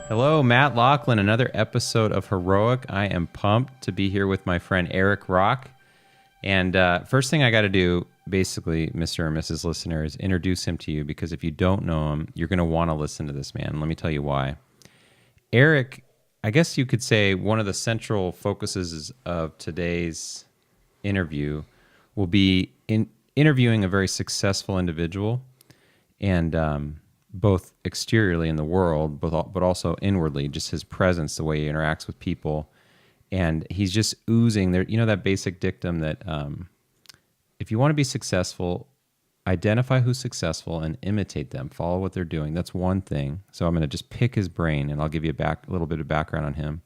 Hello, Matt Laughlin, another episode of Heroic. I am pumped to be here with my friend Erik Rock. And first thing I got to do, basically, Mr. or Mrs. Listener, is introduce him to you, because if you don't know him, you're going to want to listen to this man. Let me tell you why. Erik, I guess you could say one of the central focuses of today's interview will be interviewing a very successful individual, and both exteriorly in the world, but also inwardly, just his presence, the way he interacts with people. And he's just oozing there. You know that basic dictum that if you want to be successful, identify who's successful and imitate them. Follow what they're doing. That's one thing. So I'm going to just pick his brain, and I'll give you a little bit of background on him.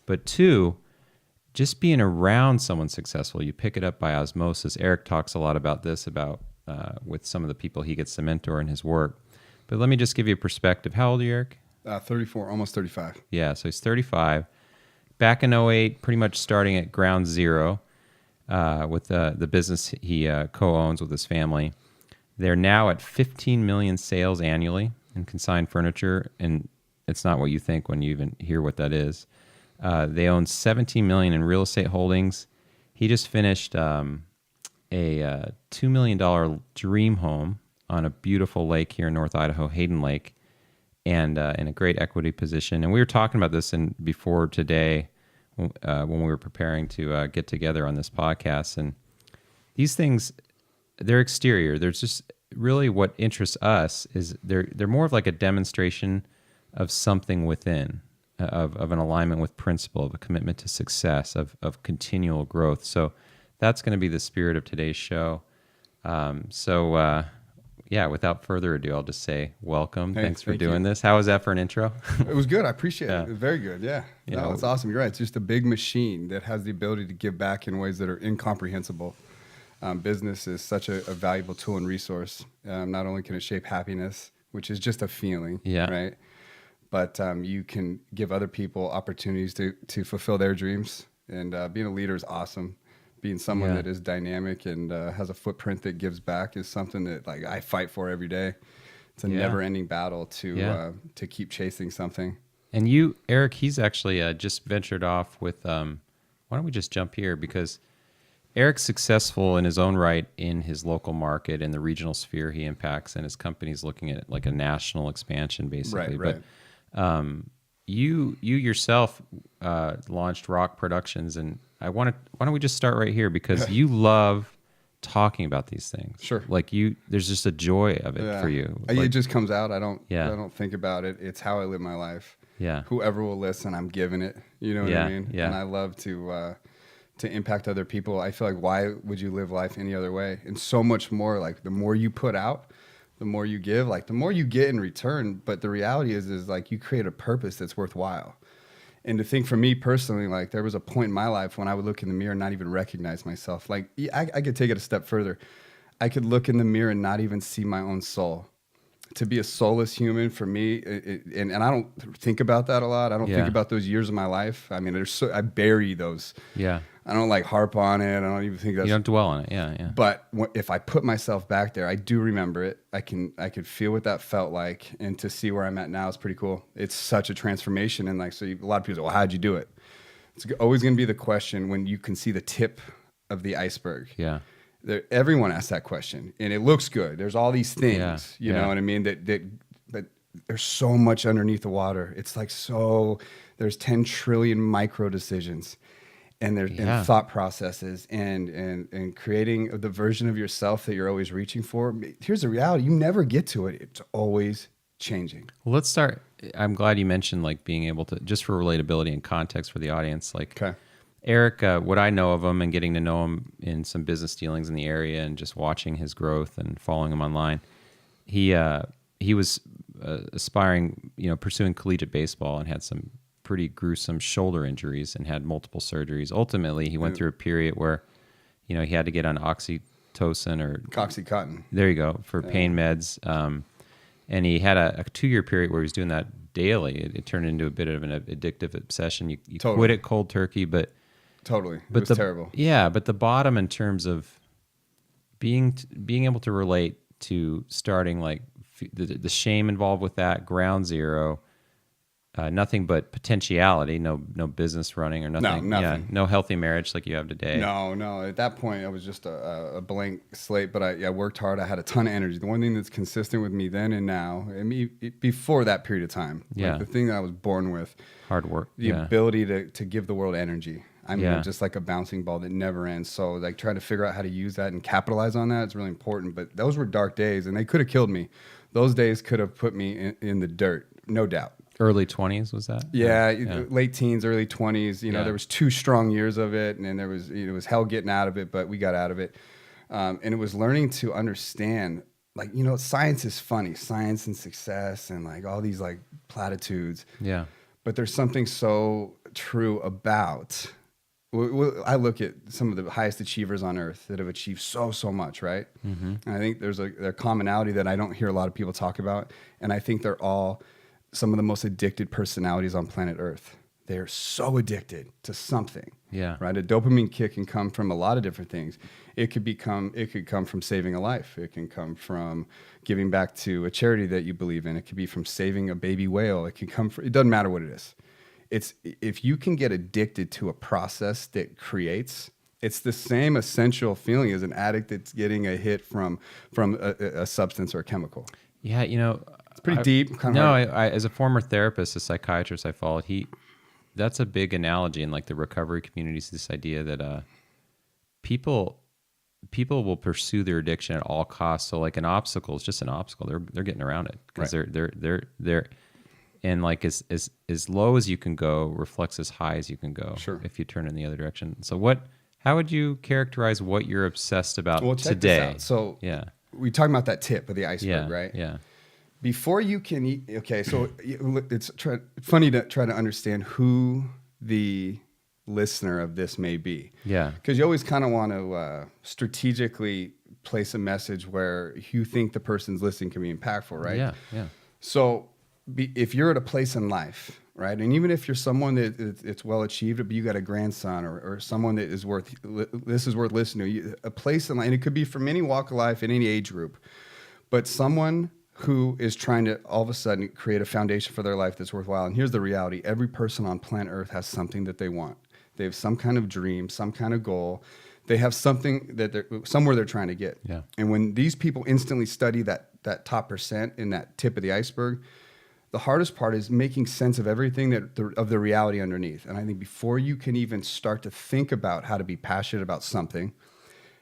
But two, just being around someone successful, you pick it up by osmosis. Erik talks a lot about this, with some of the people he gets to mentor in his work. But let me just give you a perspective. How old are you, Erik? 34, almost 35. Yeah, so he's 35. Back in 2008, pretty much starting at ground zero with the business he co-owns with his family. They're now at 15 million sales annually in consigned furniture, and it's not what you think when you even hear what that is. They own 17 million in real estate holdings. He just finished a $2 million dream home on a beautiful lake here in North Idaho, Hayden Lake, and in a great equity position. And we were talking about this before today when we were preparing to get together on this podcast. And these things, they're exterior. There's just really what interests us is they're more of like a demonstration of something within, of an alignment with principle, of a commitment to success, of continual growth. So that's going to be the spirit of today's show. Yeah, without further ado, I'll just say welcome. Thanks for doing this. How was that for an intro? It was good. I appreciate it. It was very good. Yeah. No, it's awesome. You're right. It's just a big machine that has the ability to give back in ways that are incomprehensible. Business is such a valuable tool and resource. Not only can it shape happiness, which is just a feeling, right? But you can give other people opportunities to fulfill their dreams. And being a leader is awesome. Being someone that is dynamic and has a footprint that gives back is something that like I fight for every day. It's a never-ending battle to keep chasing something. And you, Erik, he's actually just ventured off with. Why don't we just jump here, because Erik's successful in his own right in his local market, in the regional sphere he impacts, and his company's looking at like a national expansion, basically. Right. But you yourself launched Rock Productions, and why don't we just start right here, because you love talking about these things. Sure. Like there's just a joy of it for you. It just comes out. I don't think about it. It's how I live my life. Yeah. Whoever will listen, I'm giving it. You know what I mean? Yeah. And I love to impact other people. I feel like, why would you live life any other way? And so much more, like the more you put out, the more you give, like the more you get in return. But the reality is like you create a purpose that's worthwhile. And to think for me personally, like there was a point in my life when I would look in the mirror and not even recognize myself. Like I could take it a step further. I could look in the mirror and not even see my own soul. To be a soulless human for me, and I don't think about that a lot. I don't think about those years of my life. I mean, I bury those. Yeah. I don't like harp on it. I don't even think that's... You don't dwell on it. Yeah. But if I put myself back there, I do remember it. I could feel what that felt like, and to see where I'm at now is pretty cool. It's such a transformation, and like a lot of people say, "Well, how'd you do it?" It's always going to be the question when you can see the tip of the iceberg. Yeah. Everyone asks that question, and it looks good. There's all these things, you know what I mean? That there's so much underneath the water. It's like there's 10 trillion micro decisions. And there's and thought processes and creating the version of yourself that you're always reaching for. Here's the reality: you never get to it. It's always changing. Well, let's start. I'm glad you mentioned like being able to, just for relatability and context for the audience. Like Erik, what I know of him and getting to know him in some business dealings in the area and just watching his growth and following him online, he was aspiring, pursuing collegiate baseball, and had some pretty gruesome shoulder injuries and had multiple surgeries. Ultimately, he went through a period where, he had to get on oxytocin or Oxycontin. There you go, for pain meds. And he had a 2-year period where he was doing that daily. It turned into a bit of an addictive obsession. You quit it cold turkey, but it was terrible. Yeah, but the bottom in terms of being able to relate to starting, like the shame involved with that, ground zero, nothing but potentiality, no business running or nothing. nothing. Yeah, no healthy marriage like you have today. No. At that point, I was just a blank slate, but I worked hard. I had a ton of energy. The one thing that's consistent with me then and now, and before that period of time, like the thing that I was born with, hard work, the ability to give the world energy. I mean, just like a bouncing ball that never ends. So like trying to figure out how to use that and capitalize on that is really important. But those were dark days, and they could have killed me. Those days could have put me in the dirt, no doubt. Early 20s was that? Yeah, late teens, early 20s. You know, there was 2 strong years of it, and then there was, it was hell getting out of it, but we got out of it. And it was learning to understand, like, science is funny, science and success and like all these like platitudes. Yeah. But there's something so true about, I look at some of the highest achievers on earth that have achieved so much, right? Mm-hmm. And I think there's a commonality that I don't hear a lot of people talk about, and I think they're all some of the most addicted personalities on planet Earth. They're so addicted to something. Yeah. Right. A dopamine kick can come from a lot of different things. It could come from saving a life. It can come from giving back to a charity that you believe in. It could be from saving a baby whale. It doesn't matter what it is. It's if you can get addicted to a process that creates, it's the same essential feeling as an addict that's getting a hit from a substance or a chemical. Yeah, it's pretty deep. I as a former therapist, a psychiatrist I followed, that's a big analogy in like the recovery communities. This idea that people will pursue their addiction at all costs. So like an obstacle is just an obstacle. They're getting around it because they're and like as low as you can go reflects as high as you can go. Sure. If you turn in the other direction. So how would you characterize what you're obsessed about today? This out. So we talking about that tip of the iceberg, right? Yeah. Before you can eat, okay, so it's funny to try to understand who the listener of this may be. Yeah. Because you always kind of want to strategically place a message where you think the person's listening can be impactful, right? Yeah. So if you're at a place in life, right, and even if you're someone that it's well achieved, but you got a grandson or someone that is worth listening to, a place in life, and it could be from any walk of life in any age group, but someone who is trying to all of a sudden create a foundation for their life that's worthwhile. And here's the reality. Every person on planet Earth has something that they want. They have some kind of dream, some kind of goal. They have something somewhere they're trying to get. Yeah. And when these people instantly study that top percent in that tip of the iceberg, the hardest part is making sense of everything of the reality underneath. And I think before you can even start to think about how to be passionate about something,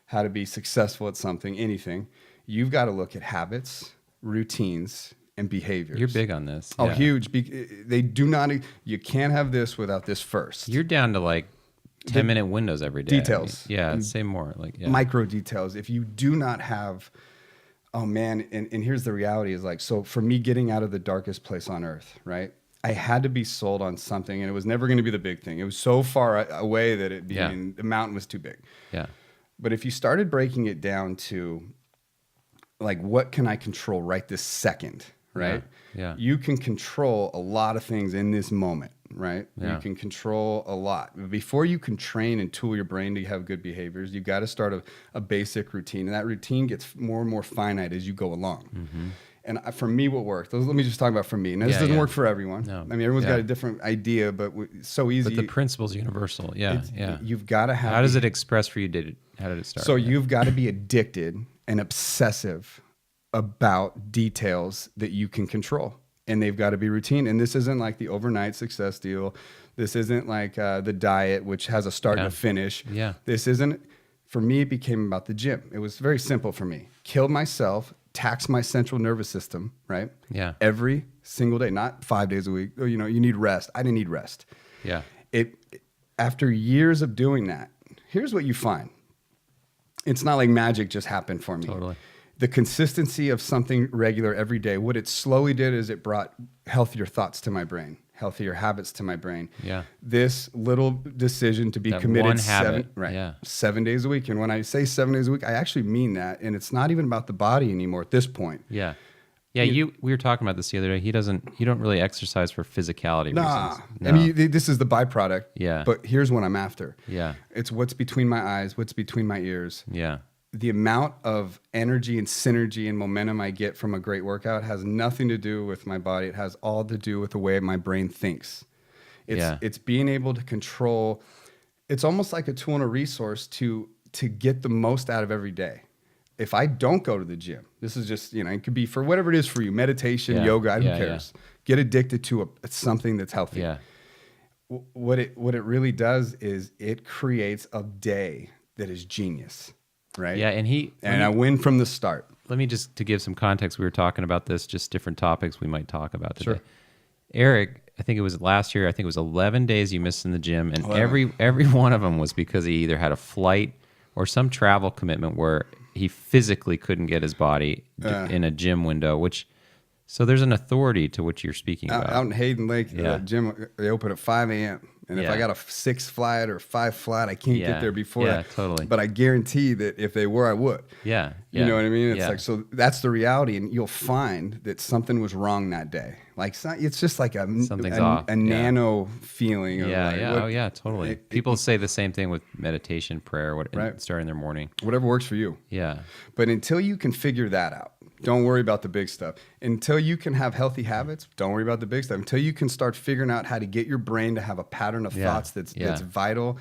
how to be successful at something, anything, you've got to look at habits, routines, and behaviors. You're big on this. Oh, huge. They do not, you can't have this without this first. You're down to like 10-minute windows every day. Details. Say more. Micro details. If you do not have, oh man, and here's the reality is like, so for me getting out of the darkest place on earth, right? I had to be sold on something, and it was never going to be the big thing. It was so far away that the mountain was too big. Yeah. But if you started breaking it down to like, what can I control right this second, right? Yeah. You can control a lot of things in this moment, right? Yeah. You can control a lot. Before you can train and tool your brain to have good behaviors, you've got to start a basic routine. And that routine gets more and more finite as you go along. Mm-hmm. And for me, what worked, let me just talk about for me. Now, this doesn't work for everyone. No. I mean, everyone's got a different idea, but it's so easy. But the principle's universal. Yeah. You've got to have... How does it express for you? How did it start? So you've got to be addicted and obsessive about details that you can control. And they've got to be routine. And this isn't like the overnight success deal. This isn't like the diet, which has a start and a finish. Yeah. This isn't... For me, it became about the gym. It was very simple for me. Kill myself, tax my central nervous system, right? Yeah. Every single day, not 5 days a week. You need rest. I didn't need rest. Yeah. After years of doing that, here's what you find. It's not like magic just happened for me. Totally. The consistency of something regular every day, what it slowly did is it brought healthier thoughts to my brain, healthier habits to my brain. Yeah. This little decision to be committed 7 days a week. And when I say 7 days a week, I actually mean that. And it's not even about the body anymore at this point. Yeah. Yeah, we were talking about this the other day. You don't really exercise for physicality reasons. No. I mean, this is the byproduct. Yeah. But here's what I'm after. Yeah. It's what's between my eyes, what's between my ears. Yeah. the amount of energy and synergy and momentum I get from a great workout has nothing to do with my body. It has all to do with the way my brain thinks. It's being able to control. It's almost like a tool and a resource to get the most out of every day. If I don't go to the gym, this is just, it could be for whatever it is for you, meditation, yoga, who cares? Get addicted to something that's healthy. Yeah. What it really does is it creates a day that is genius, right? Yeah, I win from the start. Let me just, to give some context, we were talking about this, just different topics we might talk about today. Sure. Eric, I think it was last year, I think it was 11 days you missed in the gym, and every one of them was because he either had a flight or some travel commitment where he physically couldn't get his body in a gym window, so there's an authority to what you're speaking about. Out in Hayden Lake, the gym, they open at 5 a.m. And if I got a 6 flight or 5 flight, I can't get there before that. Totally. But I guarantee that if they were, I would. Yeah. You know what I mean? It's like, so that's the reality. And you'll find that something was wrong that day. Like, it's just like something's off. A nano feeling. Of Totally. People say the same thing with meditation, prayer, starting their morning. Whatever works for you. Yeah. But until you can figure that out, don't worry about the big stuff. Until you can have healthy habits, don't worry about the big stuff. Until you can start figuring out how to get your brain to have a pattern of thoughts that's vital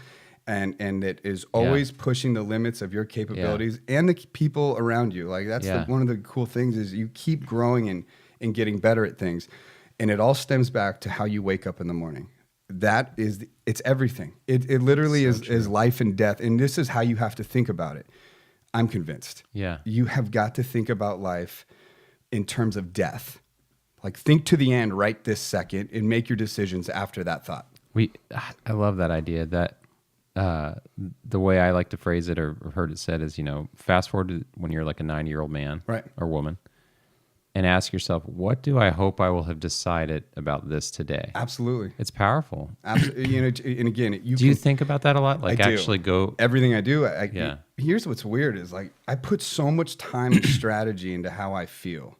and that is always pushing the limits of your capabilities and the people around you. Like that's one of the cool things is you keep growing and getting better at things. And it all stems back to how you wake up in the morning. It's everything. It literally is life and death. And this is how you have to think about it. I'm convinced. Yeah. You have got to think about life in terms of death. Like think to the end right this second and make your decisions after that thought. I love that idea. That the way I like to phrase it or heard it said is, fast forward to when you're like a 90-year-old man or woman and ask yourself, what do I hope I will have decided about this today? Absolutely. It's powerful. Absolutely. And again, do you think about that a lot? Like actually go... Everything I do, here's what's weird is like, I put so much time and strategy into how I feel.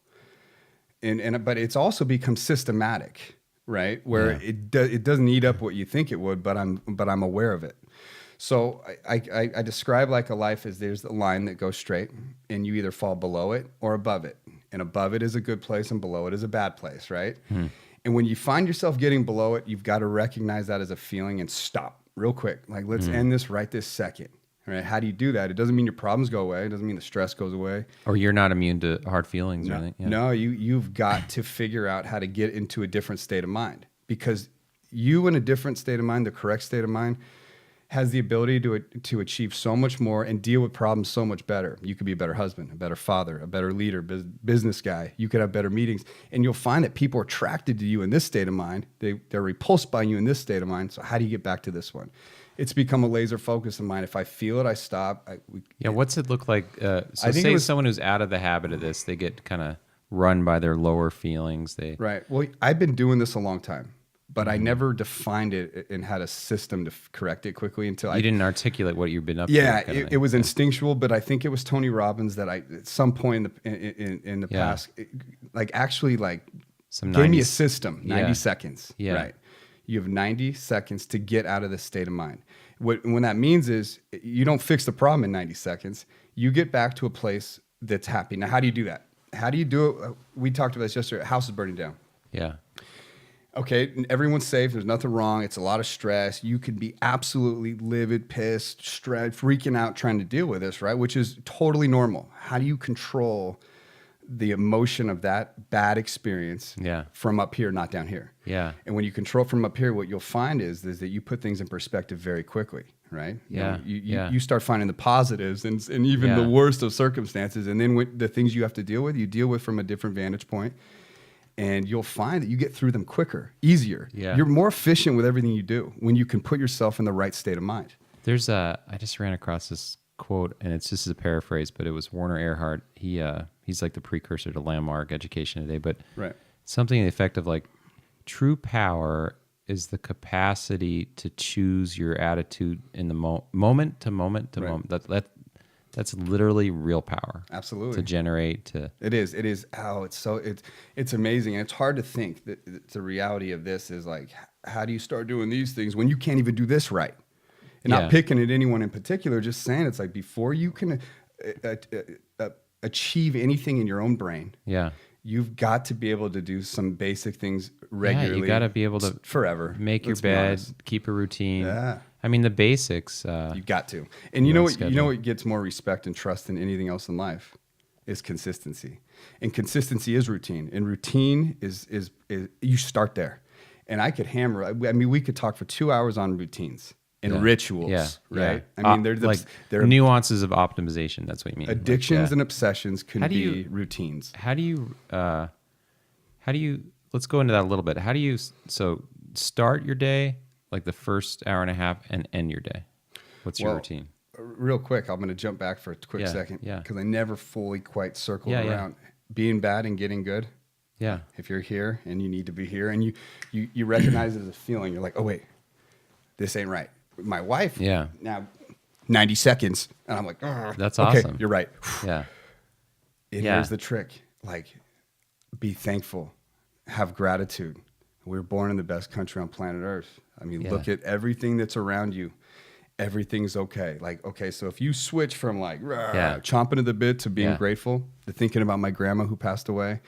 But it's also become systematic, right? Where it doesn't eat up what you think it would, but I'm aware of it. So I describe like a life as there's a line that goes straight and you either fall below it or above it. And above it is a good place and below it is a bad place, right? And when you find yourself getting below it, you've got to recognize that as a feeling and stop real quick. Like, let's end this right this second. Right? How do you do that? It doesn't mean your problems go away. It doesn't mean the stress goes away. Or you're not immune to hard feelings or anything. Yeah. No, you've got to figure out how to get into a different state of mind. Because you in a different state of mind, the correct state of mind, has the ability to achieve so much more and deal with problems so much better. You could be a better husband, a better father, a better leader, business guy. You could have better meetings. And you'll find that people are attracted to you in this state of mind. They're repulsed by you in this state of mind. So how do you get back to this one? It's become a laser focus of mine. If I feel it, I stop. What's it look like? Say someone who's out of the habit of this, they get kind of run by their lower feelings. Right. Well, I've been doing this a long time. But I never defined it and had a system to correct it quickly until you didn't articulate what you've been up to. Yeah, it was instinctual, but I think it was Tony Robbins that at some point in the past, gave me a system, 90 seconds. Yeah. Right. You have 90 seconds to get out of this state of mind. When that means is you don't fix the problem in 90 seconds. You get back to a place that's happy. Now, how do you do that? How do you do it? We talked about this yesterday. House is burning down. Yeah. Okay, everyone's safe. There's nothing wrong. It's a lot of stress. You could be absolutely livid, pissed, stressed, freaking out trying to deal with this, right? Which is totally normal. How do you control the emotion of that bad experience from up here, not down here? Yeah. And when you control from up here, what you'll find is that you put things in perspective very quickly, right? Yeah. You start finding the positives and even the worst of circumstances. And then the things you have to deal with, you deal with from a different vantage point. And you'll find that you get through them quicker, easier. Yeah. You're more efficient with everything you do when you can put yourself in the right state of mind. I just ran across this quote, and it's just a paraphrase, but it was Werner Erhard. He's like the precursor to landmark education today, but something in the effect of like, true power is the capacity to choose your attitude in the moment to moment to moment. That's literally real power. Absolutely. To generate. It is. Oh, it's amazing. And it's hard to think that the reality of this is like, how do you start doing these things when you can't even do this right? And not picking at anyone in particular, just saying it's like before you can achieve anything in your own brain, Yeah. you've got to be able to do some basic things regularly. Yeah, you got to be able to forever make your Let's be bed, honest. keep a routine. Yeah. I mean, the basics. You got to. And you know what gets more respect and trust than anything else in life is consistency. And consistency is routine. And routine is you start there. And I could hammer. I mean, we could talk for 2 hours on routines and rituals, right? Yeah. I mean, they're nuances of optimization. That's what you mean. Addictions and obsessions can be routines. How do you? Let's go into that a little bit. How do you start your day, like the first hour and a half, and end your day? What's your routine? Real quick, I'm going to jump back for a quick second because I never fully quite circled around being bad and getting good. Yeah. If you're here and you need to be here and you recognize it as a feeling, you're like, oh wait, this ain't right. My wife, now 90 seconds, and I'm like, that's okay, awesome. You're right. Yeah. And here's the trick: like, be thankful, have gratitude. We were born in the best country on planet Earth. I mean, look at everything that's around you. Everything's okay. Like, okay, so if you switch from like chomping at the bit to being grateful, to thinking about my grandma who passed away,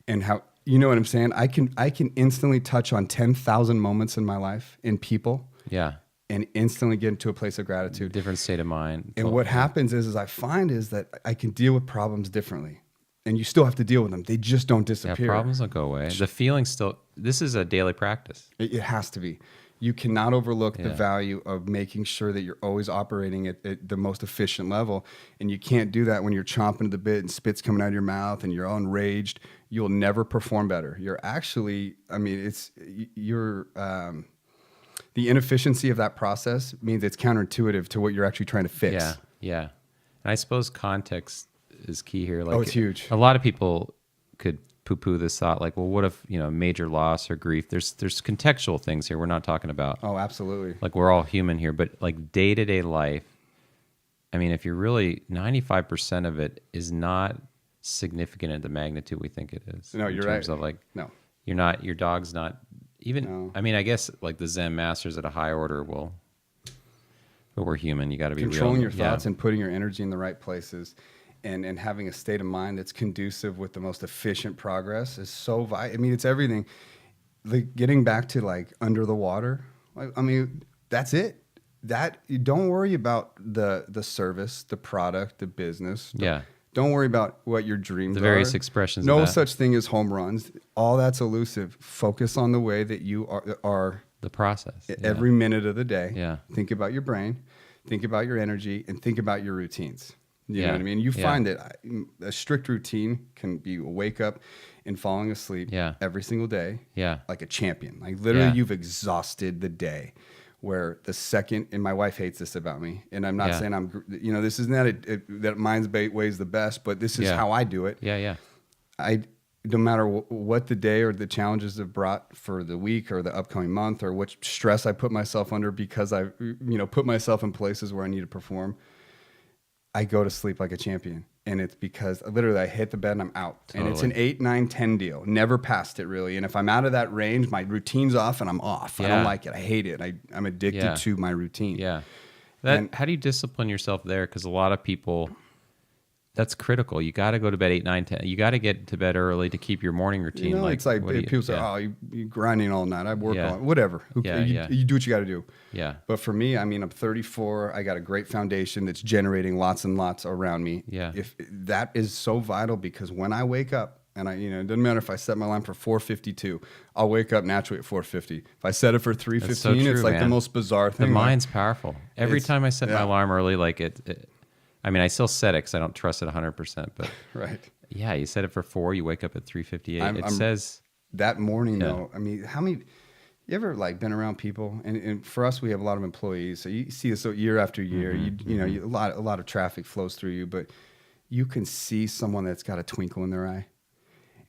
and how, you know what I'm saying? I can instantly touch on 10,000 moments in my life in people. Yeah. And instantly get into a place of gratitude. Different state of mind. And what happens is I find is that I can deal with problems differently. And you still have to deal with them. They just don't disappear. Yeah, problems don't go away. The feeling still, this is a daily practice. It has to be. You cannot overlook the value of making sure that you're always operating at the most efficient level. And you can't do that when you're chomping at the bit and spit's coming out of your mouth and you're all enraged. You'll never perform better. You're actually, I mean, the inefficiency of that process means it's counterintuitive to what you're actually trying to fix. Yeah, yeah. And I suppose context is key here. Like, it's huge. A lot of people could poo-poo this thought, like, well, what if, major loss or grief? There's contextual things here we're not talking about. Oh, absolutely. Like, we're all human here, but like day-to-day life, I mean, if you're really, 95% of it is not significant at the magnitude we think it is. No, you're right. In terms of like, no, your dog's not even, no. I mean, I guess like the Zen masters at a high order will, but we're human. You got to be controlling real. your thoughts and putting your energy in the right places, and having a state of mind that's conducive with the most efficient progress is so vital. I mean, it's everything. Like getting back to like under the water. I mean, that's it. That you don't worry about the service, the product, the business. Don't worry about what your dreams are. The various expressions. No of that. such thing as home runs. All that's elusive. Focus on the way that you are the process. Every minute of the day. Yeah. Think about your brain, think about your energy, and think about your routines. You know what I mean? You find that a strict routine can be a wake up and falling asleep every single day. Yeah. Like a champion. Like literally you've exhausted the day. Where the second, and my wife hates this about me, and I'm not saying this is not that mine's way's the best, but this is how I do it. Yeah. No matter what the day or the challenges have brought for the week or the upcoming month or what stress I put myself under because I, put myself in places where I need to perform, I go to sleep like a champion. And it's because literally I hit the bed and I'm out. Totally. And it's an 8, 9, 10 deal. Never past it really. And if I'm out of that range, my routine's off and I'm off. I don't like it. I hate it. I'm addicted to my routine. Yeah. How do you discipline yourself there? Because a lot of people, that's critical. You got to go to bed 8, 9, 10. You got to get to bed early to keep your morning routine. It's like people say, oh, you're grinding all night. I work on whatever. You do what you got to do. Yeah. But for me, I mean, I'm 34. I got a great foundation that's generating lots and lots around me. Yeah. If that is so vital because when I wake up, and it doesn't matter if I set my alarm for 4:52, I'll wake up naturally at 4:50. If I set it for 3:15, it's like the most bizarre thing. The mind's powerful. Every time I set my alarm early, like I mean, I still set it because I don't trust it 100%. But right. Yeah, you set it for 4, you wake up at 3:58. It says that morning though. I mean, how many? You ever like been around people? And for us, we have a lot of employees, so you see this year after year. A lot of traffic flows through you, but you can see someone that's got a twinkle in their eye.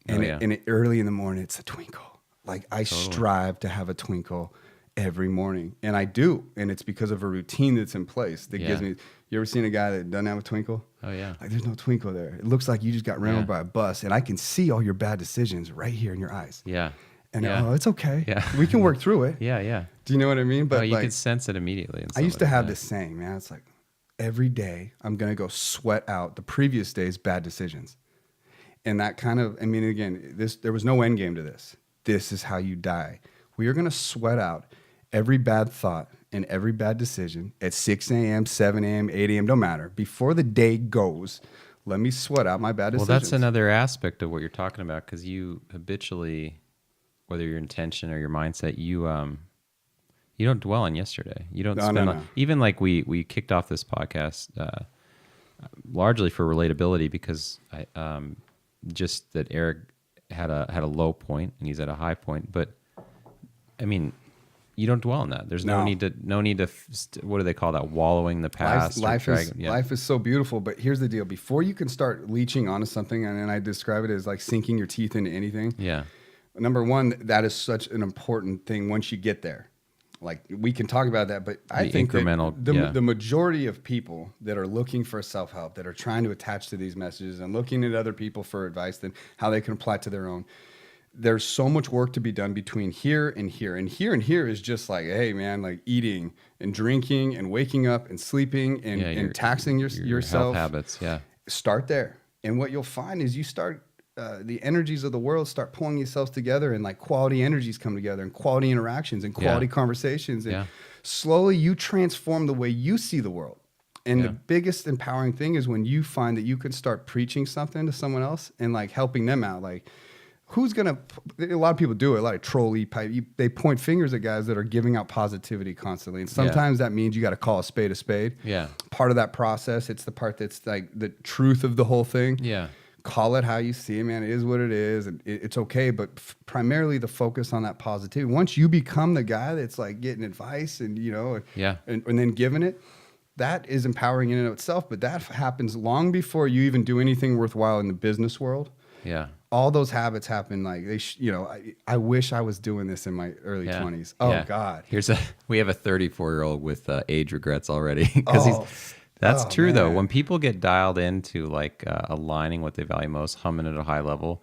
And early in the morning, it's a twinkle. Like I strive to have a twinkle every morning, and I do, and it's because of a routine that's in place that gives me. You ever seen a guy that doesn't have a twinkle? Oh yeah. Like there's no twinkle there. It looks like you just got ran over by a bus, and I can see all your bad decisions right here in your eyes. Yeah. And it's okay. Yeah. We can work through it. Yeah. Do you know what I mean? But you can sense it immediately. I used to have this saying, man. It's like, every day I'm going to go sweat out the previous day's bad decisions. And that kind of, I mean, again, there was no end game to this. This is how you die. We are going to sweat out every bad thought and every bad decision at 6 a.m., 7 a.m., 8 a.m., don't matter. Before the day goes, let me sweat out my bad decisions. Well, that's another aspect of what you're talking about, because you habitually, whether your intention or your mindset, you don't dwell on yesterday. You don't spend even like we kicked off this podcast largely for relatability, because just that Erik had a low point and he's at a high point, but I mean, you don't dwell on that. There's no need to what do they call that? Wallowing the past. Life is so beautiful, but here's the deal. Before you can start leeching onto something, and I describe it as like sinking your teeth into anything. Yeah. Number one, that is such an important thing once you get there. Like, we can talk about that, but I think that the majority of people that are looking for self-help, that are trying to attach to these messages and looking at other people for advice and how they can apply it to their own, there's so much work to be done between here and here. And here is just like, hey, man, like eating and drinking and waking up and sleeping and taxing yourself. Health habits, yeah. Start there. And what you'll find is you start, the energies of the world start pulling yourselves together, and like quality energies come together, and quality interactions and quality conversations. And slowly you transform the way you see the world. And the biggest empowering thing is when you find that you can start preaching something to someone else and like helping them out. Like, a lot of people do it, a lot of trolley pipe. They point fingers at guys that are giving out positivity constantly. And sometimes that means you got to call a spade a spade. Yeah. Part of that process, it's the part that's like the truth of the whole thing. Yeah. Call it how you see it, man. It is what it is. And it's okay. But primarily the focus on that positivity. Once you become the guy that's like getting advice and, and then giving it, that is empowering in and of itself. But that happens long before you even do anything worthwhile in the business world. Yeah. All those habits happen like I wish I was doing this in my early 20s. Oh God. We have a 34-year-old with age regrets already, because that's true, man. Though. When people get dialed into like aligning what they value most, humming at a high level,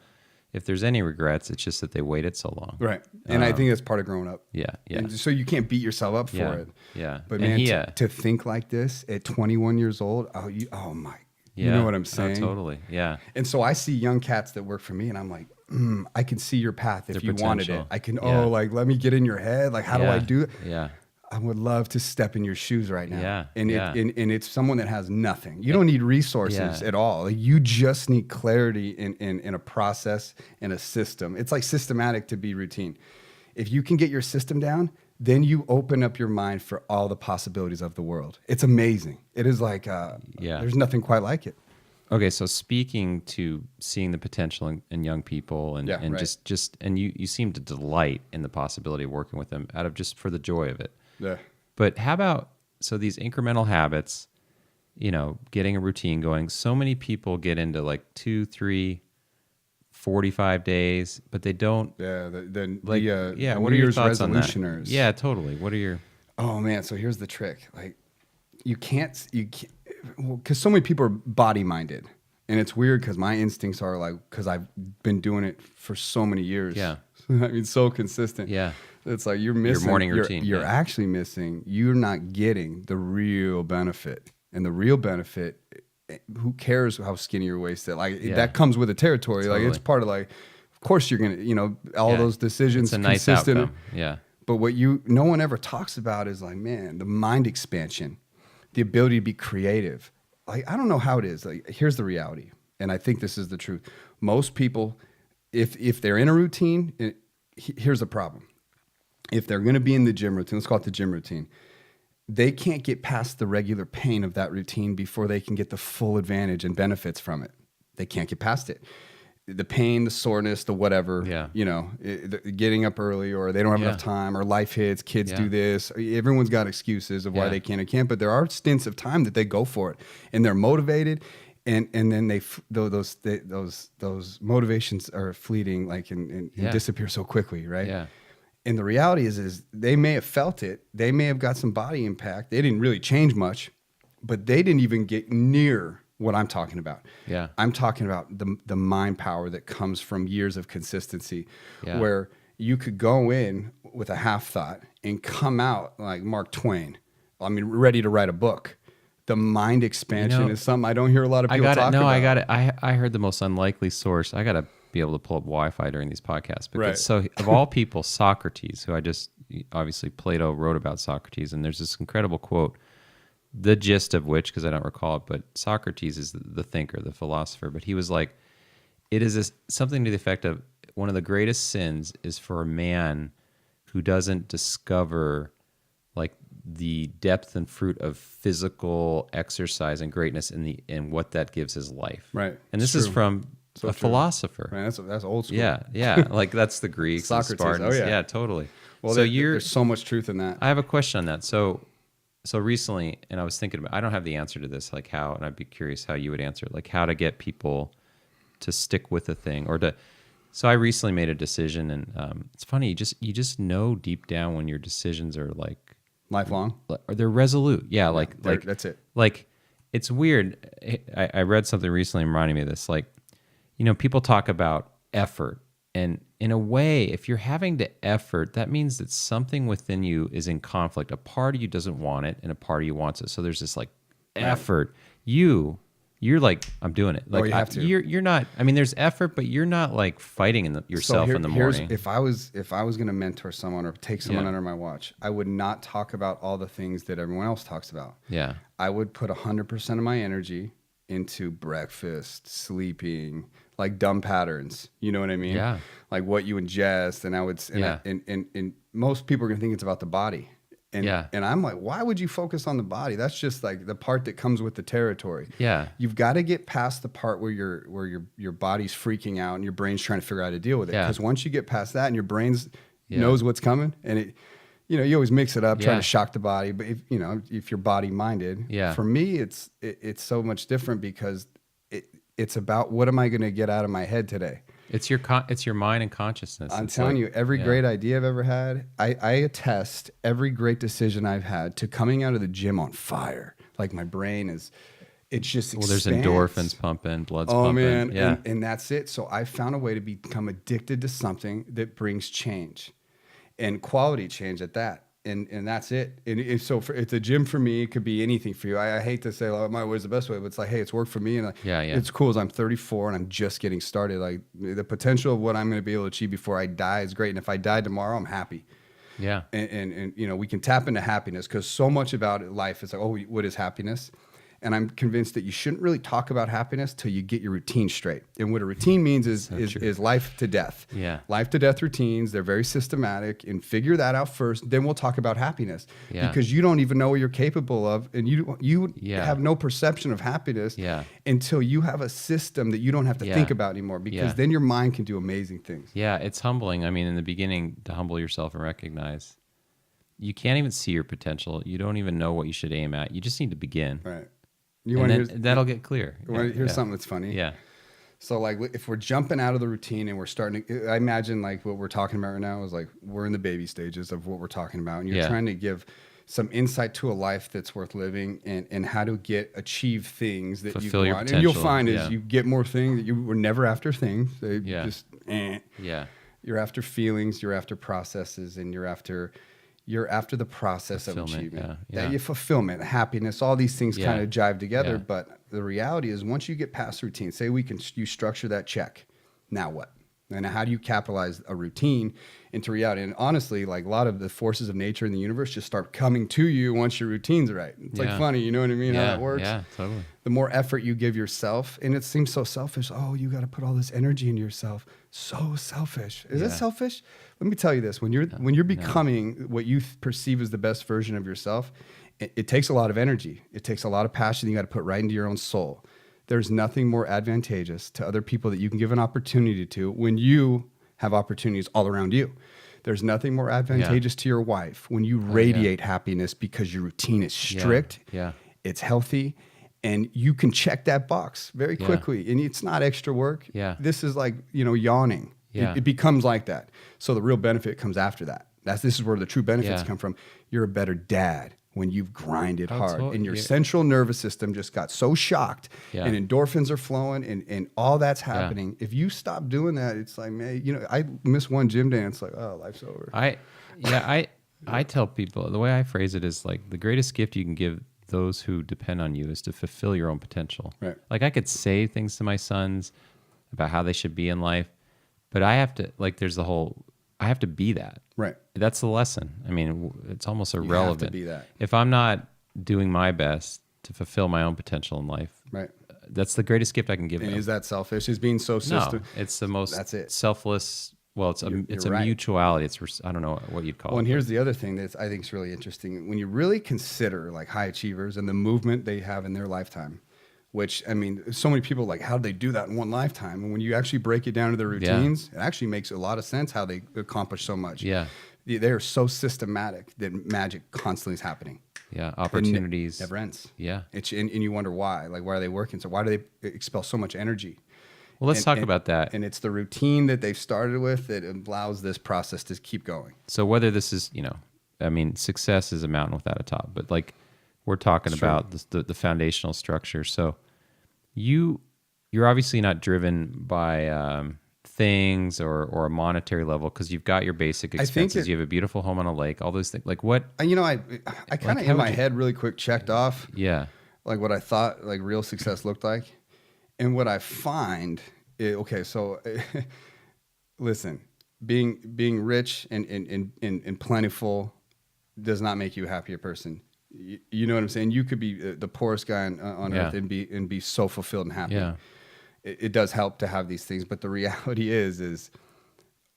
if there's any regrets, it's just that they waited so long. Right. And I think that's part of growing up. Yeah. Yeah. And so you can't beat yourself up for it. Yeah. But man, to think like this at 21 years old, oh my. You know what I'm saying? Oh, totally. Yeah. And so I see young cats that work for me, and I'm like, I can see your path if you wanted it. I can, let me get in your head. Like, how do I do it? Yeah. I would love to step in your shoes right now. Yeah. And it's someone that has nothing. You don't need resources at all. Like, you just need clarity in a process and a system. It's like systematic to be routine. If you can get your system down, then you open up your mind for all the possibilities of the world. It's amazing. It is like, there's nothing quite like it. Okay, so speaking to seeing the potential in young people and you seem to delight in the possibility of working with them out of just for the joy of it. Yeah. But how about, so these incremental habits, getting a routine going, so many people get into like 2, 3, 45 days, but they don't. Yeah, what are your thoughts on that? Yeah, totally. What are your? Oh man, so here's the trick. Like, you can't, because so many people are body minded, and it's weird because my instincts are like, because I've been doing it for so many years. Yeah, I mean, so consistent. Yeah, it's like you're missing your morning routine. You're actually missing. You're not getting the real benefit, and the real benefit. Who cares how skinny your waist is? Like, that comes with the territory. Totally. Like, it's part of like, of course you're gonna, all those decisions. It's a nice outcome. Yeah. But what no one ever talks about is like, man, the mind expansion, the ability to be creative. Like, I don't know how it is. Like, here's the reality, and I think this is the truth. Most people, if they're in a routine, here's the problem. If they're going to be in the gym routine, let's call it the gym routine, they can't get past the regular pain of that routine before they can get the full advantage and benefits from it. They can't get past it. The pain, the soreness, the whatever, getting up early, or they don't have enough time, or life hits, kids do this. Everyone's got excuses of why they can and can't, but there are stints of time that they go for it, and they're motivated, and then those motivations are fleeting, like and disappear so quickly, right? Yeah. And the reality is they may have felt it. They may have got some body impact. They didn't really change much, but they didn't even get near what I'm talking about. Yeah. I'm talking about the mind power that comes from years of consistency, where you could go in with a half thought and come out like Mark Twain. I mean, ready to write a book. The mind expansion is something I don't hear a lot of people talk about. I got it. I heard the most unlikely source. I got to be able to pull up Wi-Fi during these podcasts. Because, So of all people, Socrates, who obviously Plato wrote about Socrates, and there's this incredible quote, the gist of which, because I don't recall it, but Socrates is the thinker, the philosopher, but he was like, it is something to the effect of, one of the greatest sins is for a man who doesn't discover like the depth and fruit of physical exercise and greatness in what that gives his life. Right. And this is from a philosopher. Right. That's old school. Yeah. Like that's the Greeks, Socrates. and Spartans. Oh, yeah. Totally. Well, so there's so much truth in that. I have a question on that. So recently, and I was thinking about, I don't have the answer to this, like how, and I'd be curious how you would answer it, like how to get people to stick with a thing or to. So I recently made a decision, and it's funny, you just know deep down when your decisions are like lifelong, or they're resolute. Yeah, like that's it. Like it's weird. I read something recently reminding me of this. Like, people talk about effort, and in a way, if you're having to effort, that means that something within you is in conflict. A part of you doesn't want it, and a part of you wants it. So there's this like effort. You're like, I'm doing it. Like you have to. You're not. I mean, there's effort, but you're not like fighting yourself in the morning. If I was going to mentor someone or take someone under my watch, I would not talk about all the things that everyone else talks about. Yeah. I would put 100% of my energy into breakfast, sleeping, like dumb patterns. You know what I mean? Yeah. Like what you ingest, and most people are going to think it's about the body. And I'm like, why would you focus on the body? That's just like the part that comes with the territory. Yeah. You've got to get past the part where your body's freaking out and your brain's trying to figure out how to deal with it. Because once you get past that and your brain's knows what's coming, and it, you always mix it up, trying to shock the body. But if you're body minded, for me, it's so much different because it's about what am I going to get out of my head today. It's your mind and consciousness. I'm telling you, every great idea I've ever had, I attest every great decision I've had to coming out of the gym on fire. Like my brain it's just there's expands. endorphins pumping, blood's pumping. Oh man, yeah. And that's it. So I found a way to become addicted to something that brings change, and quality change at that. And that's it. And it's a gym for me. It could be anything for you. I hate to say, my way is the best way, but it's like, hey, it's worked for me. And it's cool as I'm 34 and I'm just getting started. Like the potential of what I'm going to be able to achieve before I die is great. And if I die tomorrow, I'm happy. Yeah. And we can tap into happiness because so much about life is like, oh, what is happiness? And I'm convinced that you shouldn't really talk about happiness till you get your routine straight. And what a routine means is life to death. Yeah. Life to death routines, they're very systematic, and figure that out first. Then we'll talk about happiness because you don't even know what you're capable of. And you have no perception of happiness until you have a system that you don't have to think about anymore because then your mind can do amazing things. Yeah, it's humbling. I mean, in the beginning, to humble yourself and recognize you can't even see your potential. You don't even know what you should aim at. You just need to begin. Right. That'll get clear. Here's something that's funny. Yeah. So like if we're jumping out of the routine and we're starting to, I imagine like what we're talking about right now is like we're in the baby stages of what we're talking about, and you're trying to give some insight to a life that's worth living and how to achieve things that fulfill you your want. potential. And you'll find as you get more things that you were never after things. You're after feelings, you're after processes, and you're after the process of achievement. Fulfillment, happiness, all these things kind of jive together. But the reality is once you get past routine, say you structure that check, now what? And how do you capitalize a routine into reality? And honestly, like a lot of the forces of nature in the universe just start coming to you once your routine's right. It's like funny, you know what I mean? How that works? Yeah, totally. The more effort you give yourself, and it seems so selfish. Oh, you got to put all this energy into yourself. So selfish. Is it selfish? Let me tell you this: when you're becoming what you perceive as the best version of yourself, it takes a lot of energy. It takes a lot of passion. You got to put right into your own soul. There's nothing more advantageous to other people that you can give an opportunity to when you have opportunities all around you. There's nothing more advantageous to your wife when you radiate happiness because your routine is strict, it's healthy, and you can check that box very quickly. And it's not extra work. This is like, yawning. It becomes like that. So the real benefit comes after that. This is where the true benefits come from. You're a better dad when you've grinded hard and your central nervous system just got so shocked and endorphins are flowing and all that's happening. If you stop doing that, it's like, man, I miss one gym dance, like, oh, life's over. I tell people, the way I phrase it is like the greatest gift you can give those who depend on you is to fulfill your own potential. Right. Like I could say things to my sons about how they should be in life, but I have to, like, I have to be that. Right. That's the lesson. I mean, it's almost irrelevant. You have to be that. If I'm not doing my best to fulfill my own potential in life, Right. That's the greatest gift I can give them. And is that selfish? Is being so No, system? it's the most That's it. selfless. Well, it's a right. mutuality. I don't know what you'd call Well, it. and here's the other thing that I think is really interesting. When you really consider like high achievers and the movement they have in their lifetime, which, I mean, so many people like, how do they do that in one lifetime? And when you actually break it down to their routines, it actually makes a lot of sense how they accomplish so much. Yeah. They're so systematic that magic constantly is happening. Yeah, opportunities. Never ends. Yeah. And you wonder why. Like, why are they working? So why do they expel so much energy? Well, let's talk about that. And it's the routine that they've started with that allows this process to keep going. So whether this is, I mean, success is a mountain without a top, but like we're talking about the foundational structure. So you're obviously not driven by things or a monetary level because you've got your basic expenses. You have a beautiful home on a lake, all those things. Like what? I kind of in my head really quick checked off. Yeah. Like what I thought like real success looked like. And what I find, listen, being rich and plentiful does not make you a happier person. You know what I'm saying? You could be the poorest guy on earth and be so fulfilled and happy. Yeah. It does help to have these things, but the reality is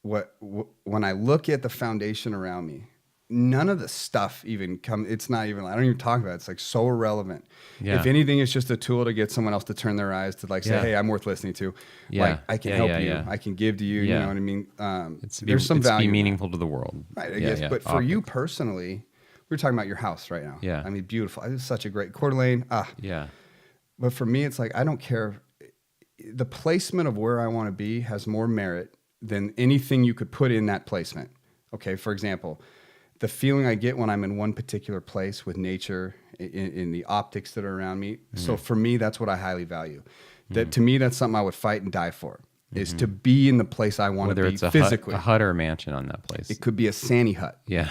when I look at the foundation around me, none of the stuff even it's not even, I don't even talk about it. It's like so irrelevant. Yeah. If anything, it's just a tool to get someone else to turn their eyes to like say, hey, I'm worth listening to. Yeah. Like I can help you. I can give to you. You know what I mean? There's some value. Be meaningful to the world. Right. I guess. But for you personally, we're talking about your house right now. Yeah. I mean, beautiful. It's such a great Coeur d'Alene. Yeah. But for me, it's like, I don't care. The placement of where I want to be has more merit than anything you could put in that placement. Okay. For example, the feeling I get when I'm in one particular place with nature, in the optics that are around me. Mm-hmm. So for me, that's what I highly value. That to me, that's something I would fight and die for. Is to be in the place I want to be physically. Whether it's a hut or a mansion on that place. It could be a Sandy hut. Yeah.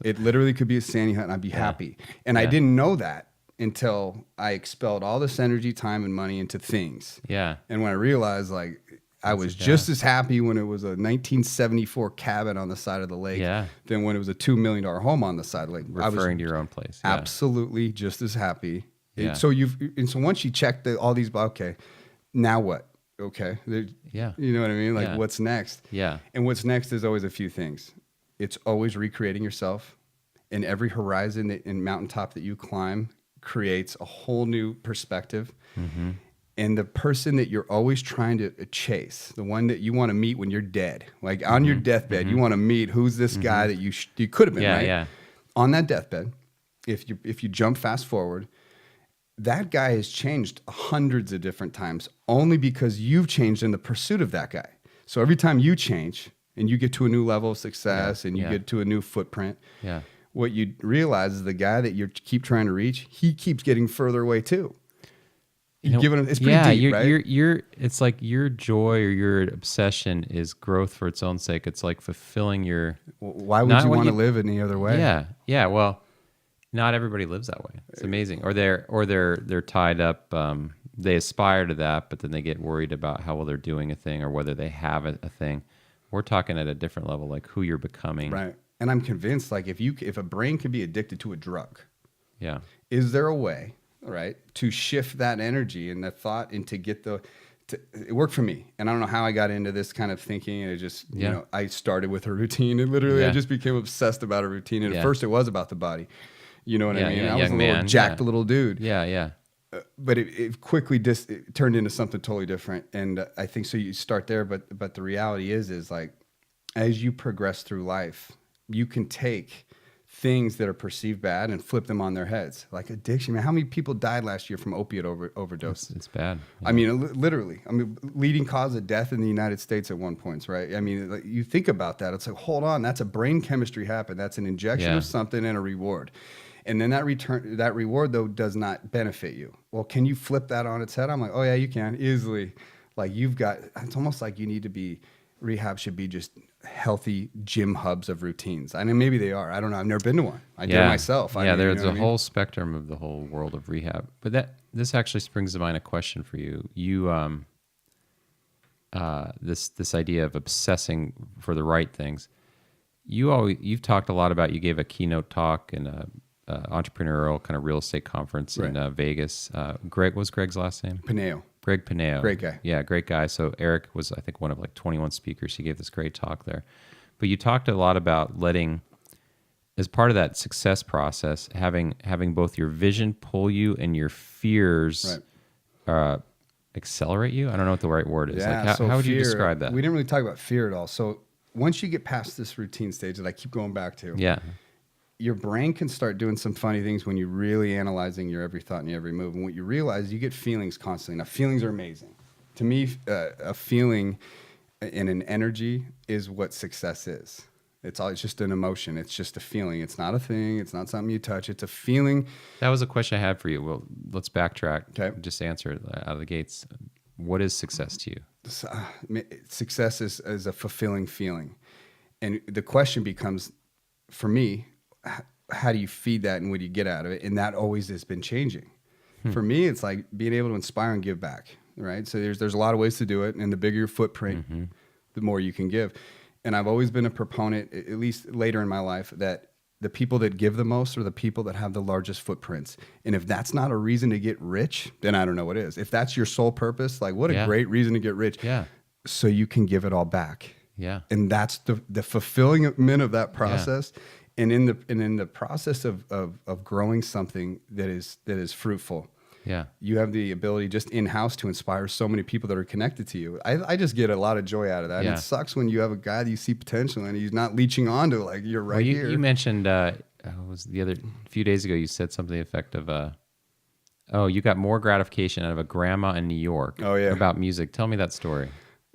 It literally could be a Sandy hut and I'd be happy. And I didn't know that until I expelled all this energy, time, and money into things. Yeah. And when I realized like I was just as happy when it was a 1974 cabin on the side of the lake than when it was a $2 million home on the side of the lake. Referring to your own place. Yeah. Absolutely just as happy. Yeah. So once you check all these, okay, now what? Okay. Yeah. You know what I mean? Like what's next? Yeah. And what's next is always a few things. It's always recreating yourself. And every horizon and mountaintop that you climb creates a whole new perspective. Mm-hmm. And the person that you're always trying to chase, the one that you want to meet when you're dead, like on your deathbed, you want to meet who's this guy that you could have been, right? Yeah. On that deathbed, if you jump fast forward, that guy has changed hundreds of different times only because you've changed in the pursuit of that guy. So every time you change and you get to a new level of success and you get to a new footprint, what you realize is the guy that you keep trying to reach, he keeps getting further away too. It's pretty deep, right? It's like your joy or your obsession is growth for its own sake. It's like fulfilling your. Why would you want to live any other way? Yeah. Well, not everybody lives that way. It's amazing. Or they're tied up. They aspire to that, but then they get worried about how well they're doing a thing or whether they have a thing. We're talking at a different level, like who you're becoming. Right. And I'm convinced, like if a brain could be addicted to a drug, is there a way? Right, to shift that energy and that thought and to get it worked for me. And I don't know how I got into this kind of thinking. And it just, I started with a routine and literally I just became obsessed about a routine. And at first it was about the body. You know what I mean? I was a little jacked little dude. Yeah. But it quickly it turned into something totally different. And I think so you start there, but the reality is like, as you progress through life, you can take things that are perceived bad and flip them on their heads. Like addiction, man. How many people died last year from opiate overdose? It's bad. Yeah. I mean, literally. I mean, leading cause of death in the United States at one point, right? I mean, like, you think about that. It's like, hold on, that's a brain chemistry happen. That's an injection of something and a reward. And then that reward, though, does not benefit you. Well, can you flip that on its head? I'm like, oh, yeah, you can, easily. Like, it's almost like you need to be, rehab should be just healthy gym hubs of routines. I mean, maybe they are. I don't know. I've never been to one. I did it myself. There's a whole spectrum of the whole world of rehab. But this actually springs to mind a question for you. You this idea of obsessing for the right things. You've talked a lot about. You gave a keynote talk in a entrepreneurial kind of real estate conference in Vegas. Greg, what was Greg's last name? Pineo. Greg Pineo. Great guy. Yeah, great guy. So Erik was, I think, one of like 21 speakers. He gave this great talk there. But you talked a lot about letting, as part of that success process, having both your vision pull you and your fears accelerate you. I don't know what the right word is. Yeah, like, how would you describe that? We didn't really talk about fear at all. So once you get past this routine stage that I keep going back to, your brain can start doing some funny things when you're really analyzing your every thought and your every move. And what you realize, you get feelings constantly. Now, feelings are amazing. To me, a feeling and an energy is what success is. It's just an emotion. It's just a feeling. It's not a thing. It's not something you touch. It's a feeling. That was a question I had for you. Well, let's backtrack. Okay. Just answer it out of the gates. What is success to you? Success is a fulfilling feeling. And the question becomes, for me, how do you feed that and what do you get out of it? And that always has been changing. For me, it's like being able to inspire and give back, right? So there's a lot of ways to do it, and the bigger your footprint, the more you can give. And I've always been a proponent, at least later in my life, that the people that give the most are the people that have the largest footprints. And if that's not a reason to get rich, then I don't know what is. If that's your sole purpose, like what a great reason to get rich. Yeah. So you can give it all back. Yeah. And that's the fulfillment of that process. Yeah. And in the process of growing something that is fruitful, you have the ability just in-house to inspire so many people that are connected to you. I just get a lot of joy out of that. And it sucks when you have a guy that you see potential and he's not leeching onto, like, you're right here. You mentioned, was the other few days ago, you said something to the effect of, you got more gratification out of a grandma in New York about music. Tell me that story.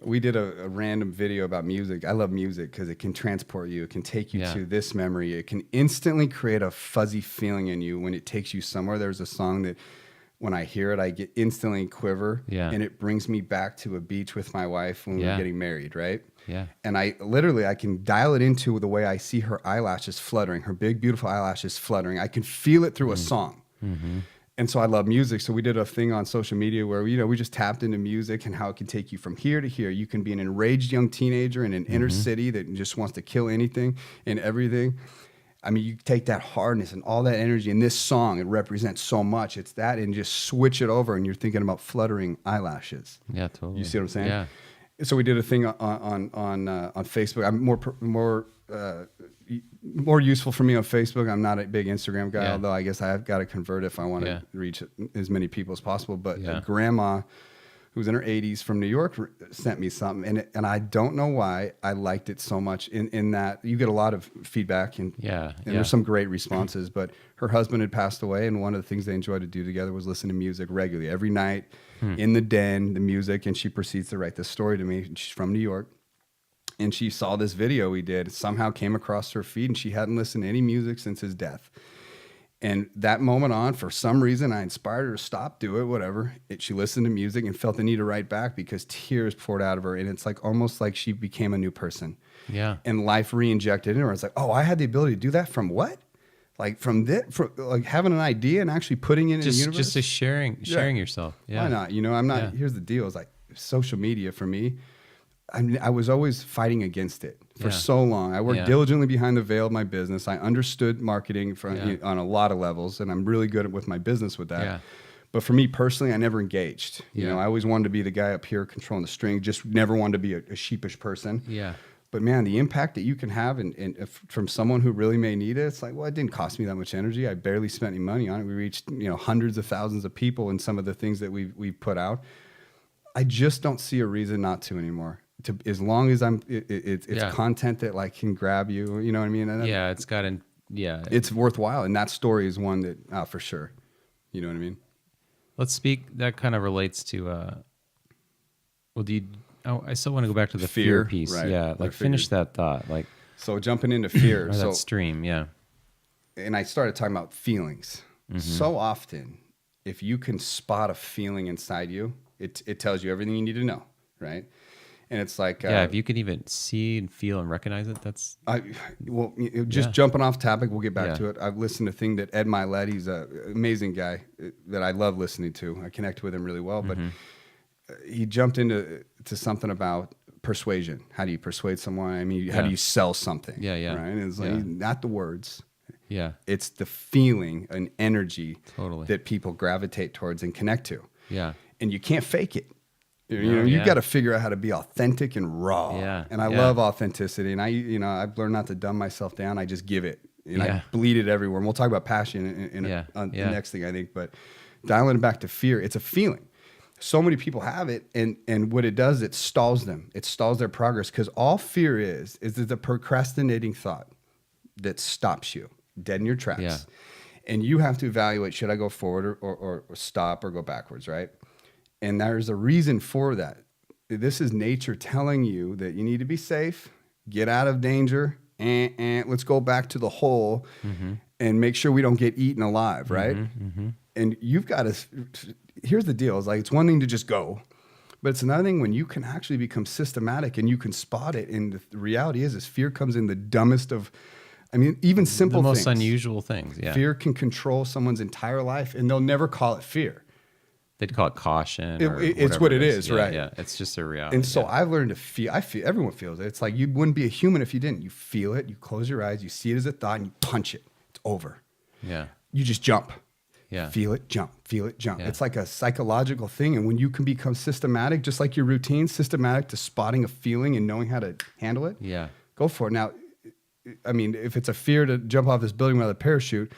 We did a random video about music. I love music because it can transport you. It can take you to this memory. It can instantly create a fuzzy feeling in you when it takes you somewhere. There's a song that when I hear it, I get instantly quiver. And it brings me back to a beach with my wife when we were getting married, right? Yeah. And I can dial it into the way I see her eyelashes fluttering, her big, beautiful eyelashes fluttering. I can feel it through a song. Mm-hmm. And so I love music. So we did a thing on social media where, we just tapped into music and how it can take you from here to here. You can be an enraged young teenager in an inner city that just wants to kill anything and everything. I mean, you take that hardness and all that energy in this song, it represents so much. It's that, and just switch it over and you're thinking about fluttering eyelashes. Yeah, totally. You see what I'm saying? Yeah. So we did a thing on Facebook. I'm more useful for me on Facebook. I'm not a big Instagram guy, although I guess I've got to convert if I want to reach as many people as possible. But a grandma who's in her 80s from New York sent me something, and I don't know why I liked it so much. In that you get a lot of feedback and there's some great responses. But her husband had passed away, and one of the things they enjoyed to do together was listen to music regularly every night in the den, the music. And she proceeds to write this story to me. She's from New York. And she saw this video we did, somehow came across her feed, and she hadn't listened to any music since his death. And that moment on, for some reason, I inspired her to stop, do it, whatever. She listened to music and felt the need to write back because tears poured out of her. And it's like almost like she became a new person. Yeah. And life re-injected in her. It's like, oh, I had the ability to do that from what? Like from like having an idea and actually putting it in the universe? Just a sharing yourself. Yeah. Why not? I'm not, here's the deal. It's like social media for me, I was always fighting against it for so long. I worked diligently behind the veil of my business. I understood marketing on a lot of levels, and I'm really good with my business with that. Yeah. But for me personally, I never engaged. I always wanted to be the guy up here controlling the string, just never wanted to be a sheepish person. Yeah. But man, the impact that you can have from someone who really may need it, it's like, well, it didn't cost me that much energy. I barely spent any money on it. We reached hundreds of thousands of people in some of the things that we've put out. I just don't see a reason not to anymore. As long as it's content that like can grab you, you know what I mean? And it's worthwhile. And that story is one that for sure, you know what I mean? Let's speak. That kind of relates to. I still want to go back to the fear piece. Right. Yeah, like finish that thought. Like so, jumping into fear. Or that stream. Yeah. And I started talking about feelings. Mm-hmm. So often, if you can spot a feeling inside you, it tells you everything you need to know, right? And it's like, if you can even see and feel and recognize it, that's jumping off topic, we'll get back Yeah. to it. I've listened to thing that Ed Milet, he's an amazing guy that I love listening to. I connect with him really well, but he jumped into something about persuasion. How do you persuade someone? I mean, how do you sell something? Yeah, yeah. Right? And it's like, not the words. yeah, It's the feeling and energy Totally. that people gravitate towards and connect to. yeah, And you can't fake it. You No, know, you yeah. got to figure out how to be authentic and raw. Yeah, And I yeah. love authenticity. And I've learned not to dumb myself down. I just give it. And Yeah. I bleed it everywhere. And we'll talk about passion on the next thing, I think. But dialing it back to fear, it's a feeling. So many people have it, and what it does, it stalls them. It stalls their progress, because all fear is the procrastinating thought that stops you dead in your tracks. Yeah. And you have to evaluate, should I go forward or stop or go backwards, right? And there's a reason for that. This is nature telling you that you need to be safe, get out of danger, and let's go back to the hole and make sure we don't get eaten alive, right? And you've got to, here's the deal. It's like, it's one thing to just go, but it's another thing when you can actually become systematic and you can spot it. And the reality is fear comes in the dumbest of, even simple the things. most unusual things. Yeah, Fear can control someone's entire life, and they'll never call it fear. they'd call it caution. It's what it is, yeah, right? Yeah, it's just a reality. And so yeah. I've learned to feel. Everyone feels it. It's like you wouldn't be a human if you didn't. You feel it. You close your eyes. You see it as a thought, and you punch it. It's over. yeah, You just jump. yeah, Feel it, jump. Feel it, jump. Yeah. It's like a psychological thing. And when you can become systematic, just like your routine, systematic to spotting a feeling and knowing how to handle it, yeah. go for it. Now, if it's a fear to jump off this building without a parachute,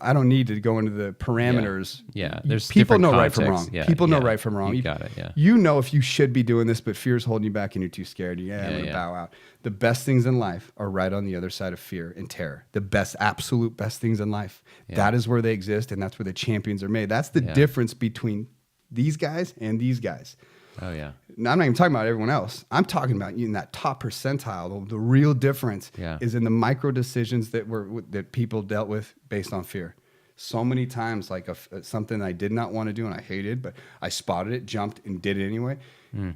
I don't need to go into the parameters. Yeah, there's people different know right from wrong. contexts. Yeah, People know yeah. right from wrong. You got it, yeah. You know if you should be doing this, but fear's holding you back and you're too scared. I'm going to bow out. The best things in life are right on the other side of fear and terror. The best, absolute best things in life. Yeah. That is where they exist, and that's where the champions are made. That's the difference between these guys and these guys. Oh yeah, Now, I'm not even talking about everyone else. I'm talking about in that top percentile. The real difference is in the micro decisions that people dealt with based on fear. So many times, like something I did not want to do and I hated, but I spotted it, jumped, and did it anyway.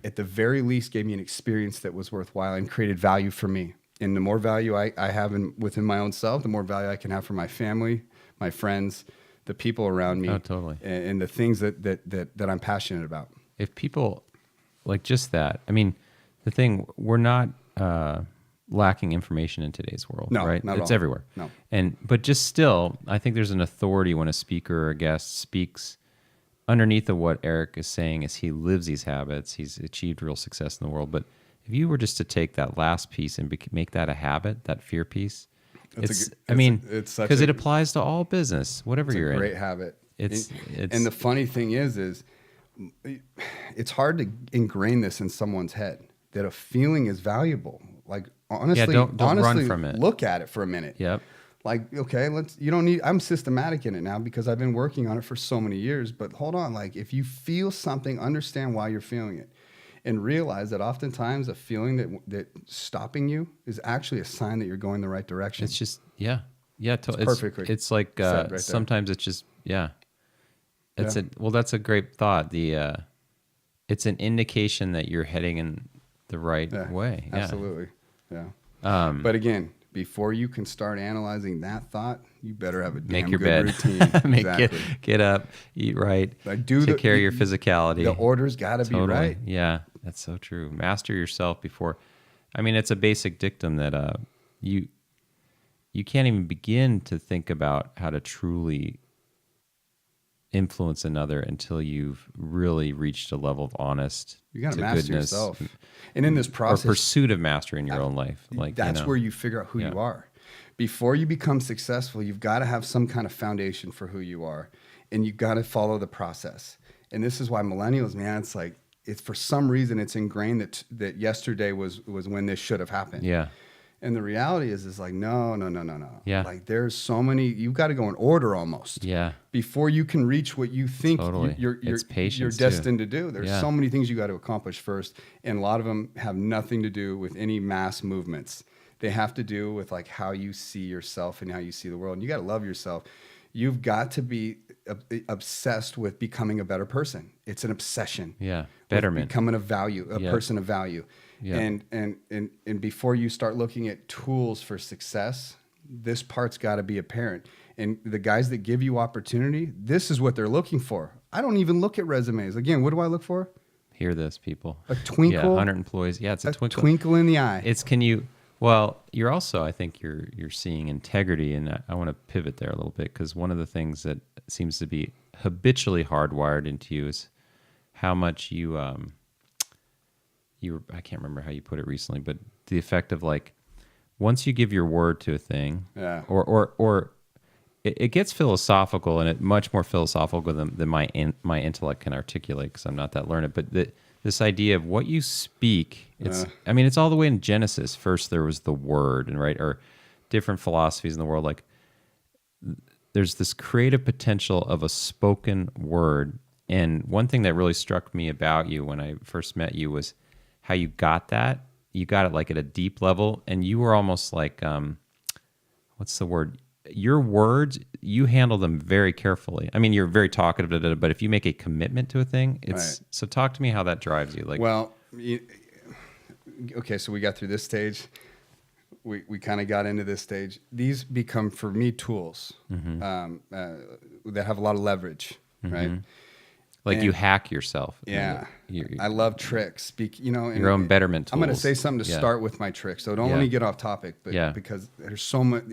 At the very least, gave me an experience that was worthwhile and created value for me. And the more value I have within my own self, the more value I can have for my family, my friends, the people around me. Oh, totally. And the things that I'm passionate about. If people like just that, the thing, we're not lacking information in today's world, No, right? not at It's all. everywhere. No. But just still, I think there's an authority when a speaker or a guest speaks. Underneath of what Erik is saying is he lives these habits. He's achieved real success in the world. But if you were just to take that last piece and make that a habit, that fear piece, because it applies to all business, whatever you're in. Great habit. It's and the funny thing is it's hard to ingrain this in someone's head that a feeling is valuable. Like honestly, don't run from it. Look at it for a minute. Yep. Like, okay, I'm systematic in it now because I've been working on it for so many years, but hold on. Like if you feel something, understand why you're feeling it and realize that oftentimes a feeling that's stopping you is actually a sign that you're going the right direction. It's just, yeah. It's perfectly It's like, said right sometimes it's just, that's a great thought. It's an indication that you're heading in the right way. Yeah. Absolutely. Yeah. But again, before you can start analyzing that thought, you better have a damn Make your good bed. routine. Exactly. Get up, eat right, Like take care of your physicality. The order's got to be right. Yeah, that's so true. Master yourself before. It's a basic dictum that you can't even begin to think about how to truly influence another until you've really reached a level of honest You got to to master goodness, yourself. And in this or process, pursuit of mastery in your own life. Like that's where you figure out who you are. Before you become successful, you've got to have some kind of foundation for who you are, and you've got to follow the process. And this is why millennials, man, it's for some reason it's ingrained that yesterday was when this should have happened. Yeah. And the reality is like, no. Yeah. Like there's so many, you've got to go in order almost. Yeah. Before you can reach what you think Totally. you're It's patience, you're destined to do. There's Yeah. so many things you got to accomplish first. And a lot of them have nothing to do with any mass movements. They have to do with like how you see yourself and how you see the world. And you got to love yourself. You've got to be obsessed with becoming a better person. It's an obsession. Yeah. Betterment. Becoming a person of value. Yeah. And before you start looking at tools for success, this part's got to be apparent. And the guys that give you opportunity, this is what they're looking for. I don't even look at resumes. Again, what do I look for? Hear this, people. A twinkle. Yeah, 100 employees. Yeah, it's a twinkle. Twinkle in the eye. Well, you're also, I think you're seeing integrity, and I want to pivot there a little bit, because one of the things that seems to be habitually hardwired into you is how much I can't remember how you put it recently, but the effect of like, once you give your word to a thing, or it gets philosophical, and it much more philosophical than my intellect can articulate, because I'm not that learned. But this idea of what you speak, it's all the way in Genesis. First there was the word, and right, or different philosophies in the world, like there's this creative potential of a spoken word. And one thing that really struck me about you when I first met you was how you got that. You got it like at a deep level, and you were almost like, what's the word? Your words, you handle them very carefully. I mean, you're very talkative, but if you make a commitment to a thing, it's... Right. So talk to me how that drives you. Like, well, okay, so we got through this stage. We kind of got into this stage. These become, for me, tools that have a lot of leverage, right? Like, you hack yourself. Yeah. I love tricks. Your own betterment tools. I'm going to say something to start with my tricks. So don't let me get off topic, but because there's so much,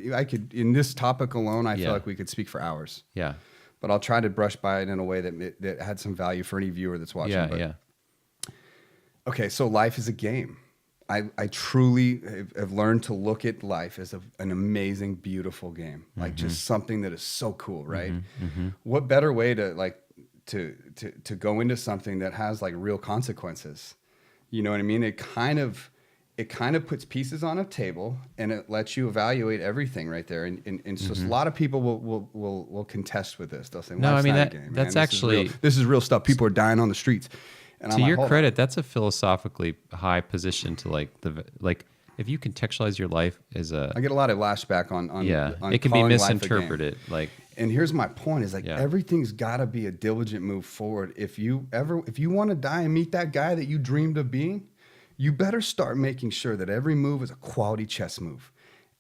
in this topic alone, I feel like we could speak for hours. Yeah. But I'll try to brush by it in a way that had some value for any viewer that's watching. Okay, so life is a game. I truly have learned to look at life as an amazing, beautiful game. Like just something that is so cool, right? What better way to go into something that has like real consequences? You know what I mean? It kind of puts pieces on a table, and it lets you evaluate everything right there. And so a lot of people will contest with this. They'll say, well, no, I mean, that's actually... This is real stuff. People are dying on the streets. And to your credit, that's a philosophically high position to if you contextualize your life as I get a lot of lashback on it can be misinterpreted. And here's my point: is everything's got to be a diligent move forward. If you want to die and meet that guy that you dreamed of being, you better start making sure that every move is a quality chess move.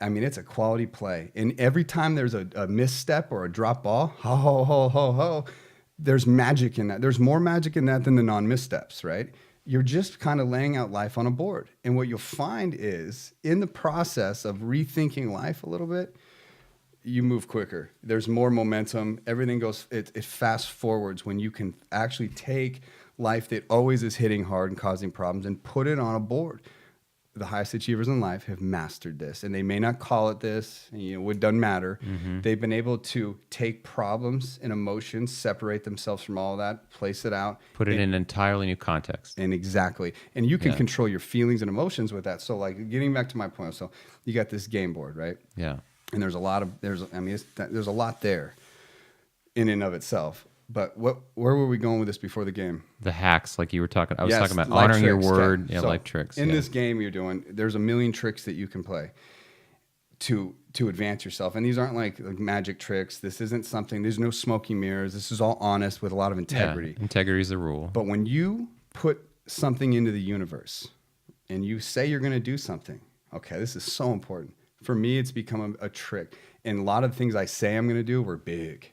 I mean, it's a quality play, and every time there's a misstep or a drop ball, ho, there's magic in that. There's more magic in that than the non-missteps, right? You're just kind of laying out life on a board. And what you'll find is, in the process of rethinking life a little bit, you move quicker. There's more momentum. Everything goes, it fast forwards when you can actually take life that always is hitting hard and causing problems and put it on a board. The highest achievers in life have mastered this, and they may not call it this, it doesn't matter. They've been able to take problems and emotions, separate themselves from all of that, place it out. Put it in an entirely new context. And exactly. And you can control your feelings and emotions with that. So like getting back to my point, so you got this game board, right? Yeah. And there's a lot there in and of itself. But where were we going with this before the game? The hacks, like you were talking. I was talking about honoring your word. Yeah, life tricks. In this game you're doing, there's a million tricks that you can play to advance yourself. And these aren't like magic tricks. This isn't something, there's no smoky mirrors. This is all honest with a lot of integrity. Yeah, integrity is the rule. But when you put something into the universe and you say you're going to do something, okay, this is so important. For me, it's become a trick. And a lot of the things I say I'm going to do were big.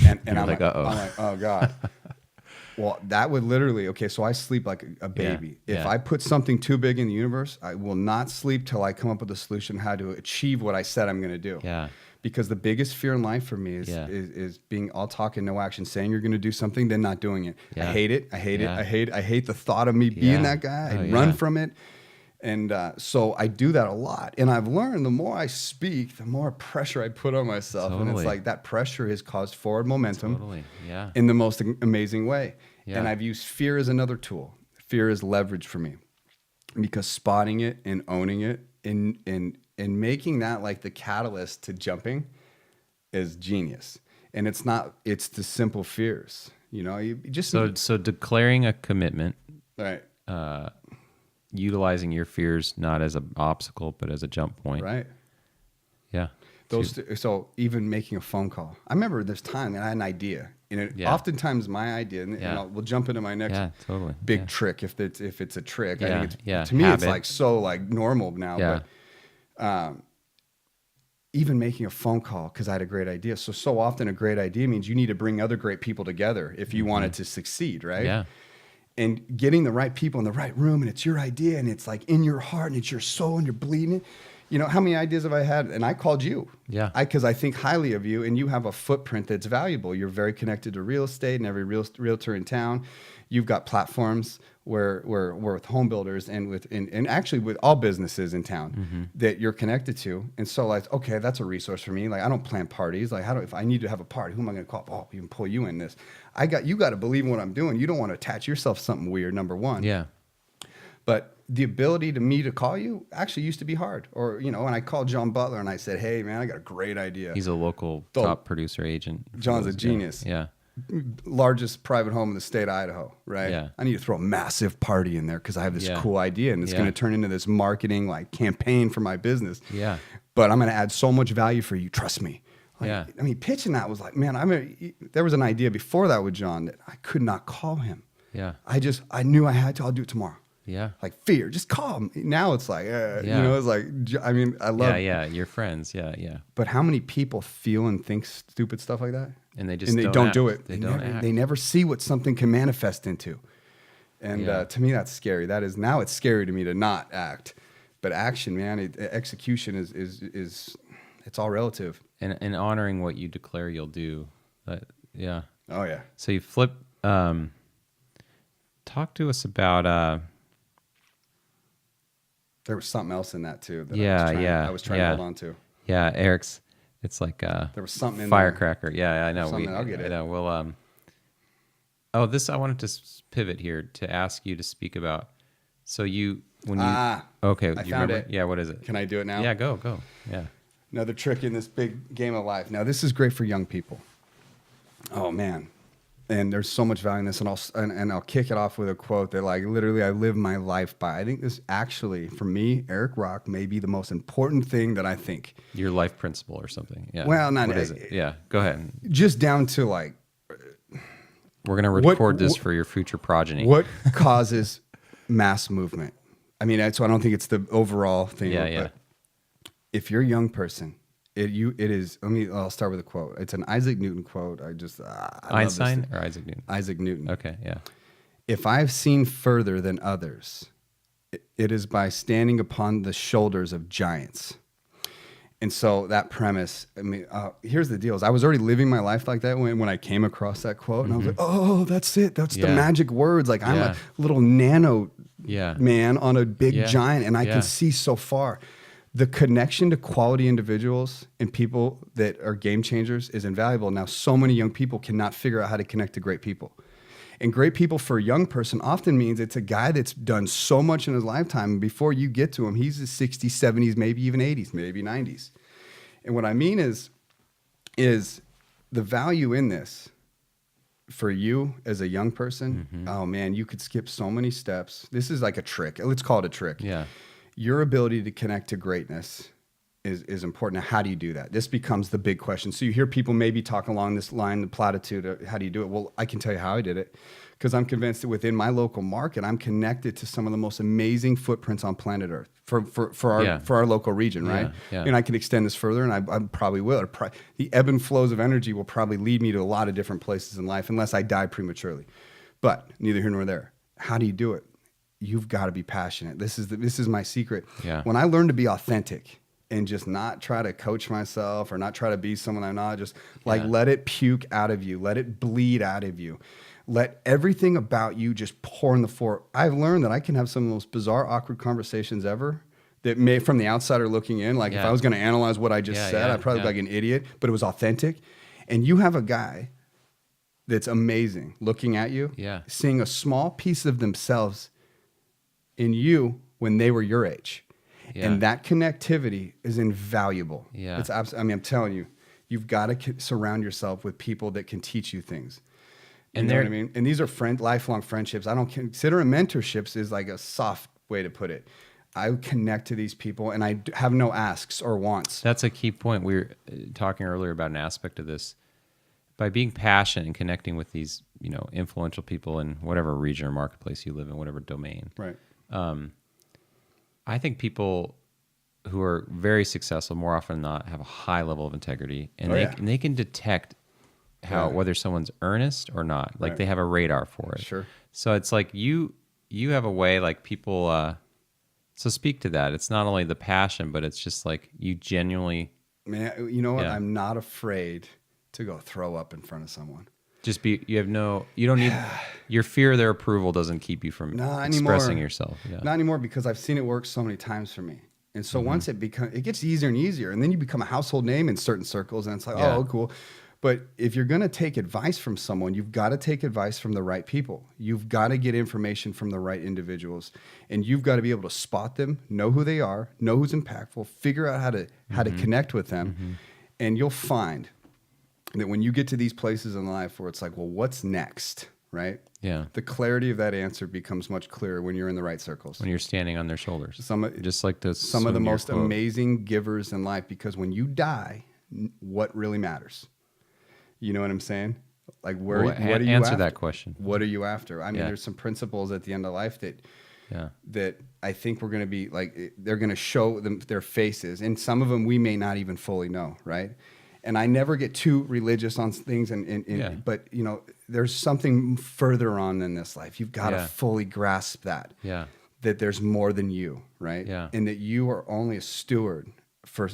And I'm like, oh God. Well, that would literally, so I sleep like a baby. If I put something too big in the universe, I will not sleep till I come up with a solution how to achieve what I said I'm going to do. Yeah. Because the biggest fear in life for me is being all talk and no action, saying you're going to do something, then not doing it. Yeah. I hate it. I hate the thought of me being that guy. I run from it. And so I do that a lot. And I've learned the more I speak, the more pressure I put on myself. Totally. And it's like that pressure has caused forward momentum in the most amazing way. Yeah. And I've used fear as another tool. Fear is leverage for me. Because spotting it and owning it and making that like the catalyst to jumping is genius. And it's the simple fears. You just... So declaring a commitment. Right. Utilizing your fears not as an obstacle but as a jump point. Right. Yeah. So even making a phone call. I remember this time that I had an idea, and oftentimes my idea, and we'll jump into my next big trick if it's a trick. I think it's to me it's like so like normal now, but even making a phone call because I had a great idea. So often a great idea means you need to bring other great people together if you want it to succeed, right? Yeah. And getting the right people in the right room, and it's your idea, and it's like in your heart, and it's your soul, and you're bleeding it. You know, how many ideas have I had? And I called you. Yeah. Because I think highly of you, and you have a footprint that's valuable. You're very connected to real estate and every realtor in town. You've got platforms where with home builders and actually with all businesses in town that you're connected to. And so like, okay, that's a resource for me. Like I don't plan parties. Like if I need to have a party, who am I going to call? Oh, you can pull you in this. You got to believe in what I'm doing. You don't want to attach yourself to something weird, number one. Yeah. But the ability to call you actually used to be hard. Or, you know, when I called John Butler and I said, hey, man, I got a great idea. He's a local top producer agent. John's a genius. Yeah. Largest private home in the state of Idaho, right? Yeah. I need to throw a massive party in there because I have this cool idea and it's going to turn into this marketing like campaign for my business. Yeah. But I'm going to add so much value for you. Trust me. Like, I mean, pitching that was like, man, there was an idea before that with John that I could not call him. Yeah. I knew I had to. I'll do it tomorrow. Yeah. Like fear, just call him. Now it's like, you know, it's like, I mean, I love. Yeah. Your friends. Yeah. But how many people feel and think stupid stuff like that? And they just don't do it. They never see what something can manifest into. And to me, that's scary. Now it's scary to me to not act, but action, man, execution is it's all relative. And honoring what you declare you'll do. Yeah. Oh yeah. So you flip, talk to us about, there was something else in that too. That I was trying to hold on to. Yeah. Eric's, it's like there was something in firecracker. There. Yeah, I know. I'll get it. I know. We'll, I wanted to pivot here to ask you to speak about, so okay. Do you remember it? Yeah. What is it? Can I do it now? Yeah, go. Yeah. Another trick in this big game of life. Now, this is great for young people. Oh man. And there's so much value in this, and I'll kick it off with a quote that like literally I live my life by. I think this actually, for me, Erik Rock, may be the most important thing that I think. Your life principle or something. Yeah. Well, what is it? Yeah. Go ahead. Just down to like. We're gonna record this for your future progeny. What causes mass movement? I mean, so I don't think it's the overall thing. Yeah. But if you're a young person. It is. I'll start with a quote. It's an Isaac Newton quote. I Einstein or Isaac Newton? Isaac Newton. Okay, yeah. If I've seen further than others, it is by standing upon the shoulders of giants. And so that premise. Here's the deal: is I was already living my life like that when I came across that quote, and I was like, oh, that's it. That's the magic words. Like I'm a little nano man on a big giant, and I can see so far. The connection to quality individuals and people that are game changers is invaluable. Now, so many young people cannot figure out how to connect to great people. And great people for a young person often means it's a guy that's done so much in his lifetime. And before you get to him, he's in his 60s, 70s, maybe even 80s, maybe 90s. And what I mean is the value in this for you as a young person, oh man, you could skip so many steps. This is like a trick. Let's call it a trick. Yeah. Your ability to connect to greatness is important. Now, how do you do that? This becomes the big question. So you hear people maybe talk along this line, the platitude of how do you do it? Well, I can tell you how I did it because I'm convinced that within my local market, I'm connected to some of the most amazing footprints on planet Earth for our local region, right? Yeah. And I can extend this further, and I probably will. The ebb and flows of energy will probably lead me to a lot of different places in life unless I die prematurely. But neither here nor there. How do you do it? You've got to be passionate. This is my secret. Yeah. When I learned to be authentic and just not try to coach myself or not try to be someone I'm not, just let it puke out of you. Let it bleed out of you. Let everything about you just pour in the floor. I've learned that I can have some of the most bizarre, awkward conversations ever that may, from the outsider looking in, like if I was going to analyze what I just said, I'd probably be like an idiot, but it was authentic. And you have a guy that's amazing looking at you, seeing a small piece of themselves in you when they were your age. Yeah. And that connectivity is invaluable. Yeah. It's I'm telling you, you've got to surround yourself with people that can teach you things. You know what I mean? And these are lifelong friendships. I don't consider them mentorships is like a soft way to put it. I connect to these people and I have no asks or wants. That's a key point. We were talking earlier about an aspect of this. By being passionate and connecting with these, influential people in whatever region or marketplace you live in, whatever domain. Right. I think people who are very successful more often than not have a high level of integrity, and they can detect whether someone's earnest or not. Like they have a radar for it. Sure. So it's like you have a way, like people. So speak to that. It's not only the passion, but it's just like you genuinely. Man, you know what? I'm not afraid to go throw up in front of someone. Just you don't need, your fear of their approval doesn't keep you from expressing yourself. Yeah. Not anymore, because I've seen it work so many times for me. And so once it gets easier and easier, and then you become a household name in certain circles, and it's like, oh, cool. But if you're going to take advice from someone, you've got to take advice from the right people. You've got to get information from the right individuals, and you've got to be able to spot them, know who they are, know who's impactful, figure out how to connect with them, and you'll find that when you get to these places in life where it's like, well, what's next, right? Yeah. The clarity of that answer becomes much clearer when you're in the right circles. When you're standing on their shoulders. Some of the most amazing givers in life, because when you die, what really matters? You know what I'm saying? Like, what are you answer after? That question. What are you after? I mean, there's some principles at the end of life that I think we're going to be like, they're going to show them their faces, and some of them we may not even fully know, right? And I never get too religious on things, but there's something further on than this life. You've got to fully grasp that. Yeah. That there's more than you, right? Yeah. And that you are only a steward for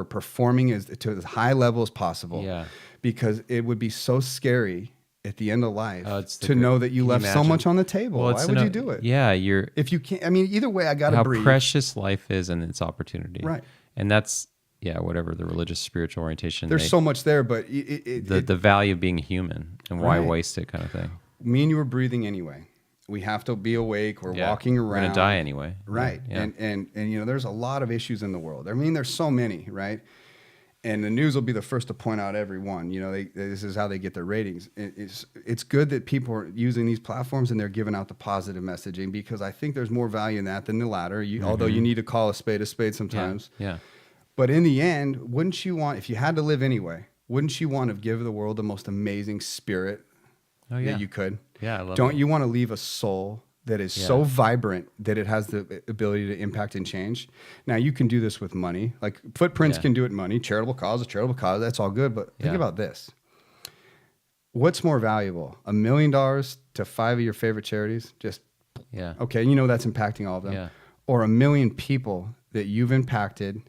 performing to as high level as possible. Yeah. Because it would be so scary at the end of life to know that you left so much on the table. Why would you do it? Yeah, if you can't. I mean, either way, I got to breathe. How precious life is and its opportunity. Right. And that's whatever the religious spiritual orientation. There's so much there, but the value of being human and why waste it, kind of thing. Me and you are breathing anyway. We have to be awake. We're walking around. We're gonna die anyway. Right. Yeah. And there's a lot of issues in the world. I mean, there's so many, right? And the news will be the first to point out every one. This is how they get their ratings. It's good that people are using these platforms and they're giving out the positive messaging, because I think there's more value in that than the latter. Although you need to call a spade sometimes. Yeah. But in the end, wouldn't you want, if you had to live anyway, wouldn't you want to give the world the most amazing spirit that you could? Yeah, I love Don't you want to leave a soul that is so vibrant that it has the ability to impact and change? Now, you can do this with money. Like Footprints can do it money. Charitable cause, that's all good. But think about this. What's more valuable? $1 million to 5 of your favorite charities? Okay, that's impacting all of them. Yeah. Or 1 million people that you've impacted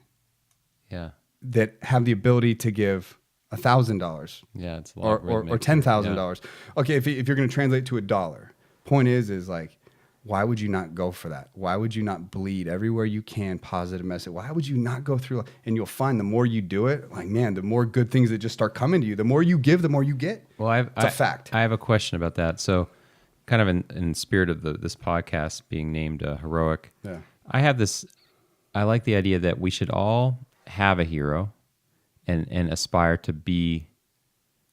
that have the ability to give $1,000. Yeah, it's a lot. Or $10,000. Okay, if you're going to translate to $1. Point is like, why would you not go for that? Why would you not bleed everywhere you can positive message? Why would you not go through? And you'll find the more you do it, like, man, the more good things that just start coming to you. The more you give, the more you get. Well, it's a fact. I have a question about that. So kind of in spirit of this podcast being named Heroic, I like the idea that we should all have a hero and aspire to be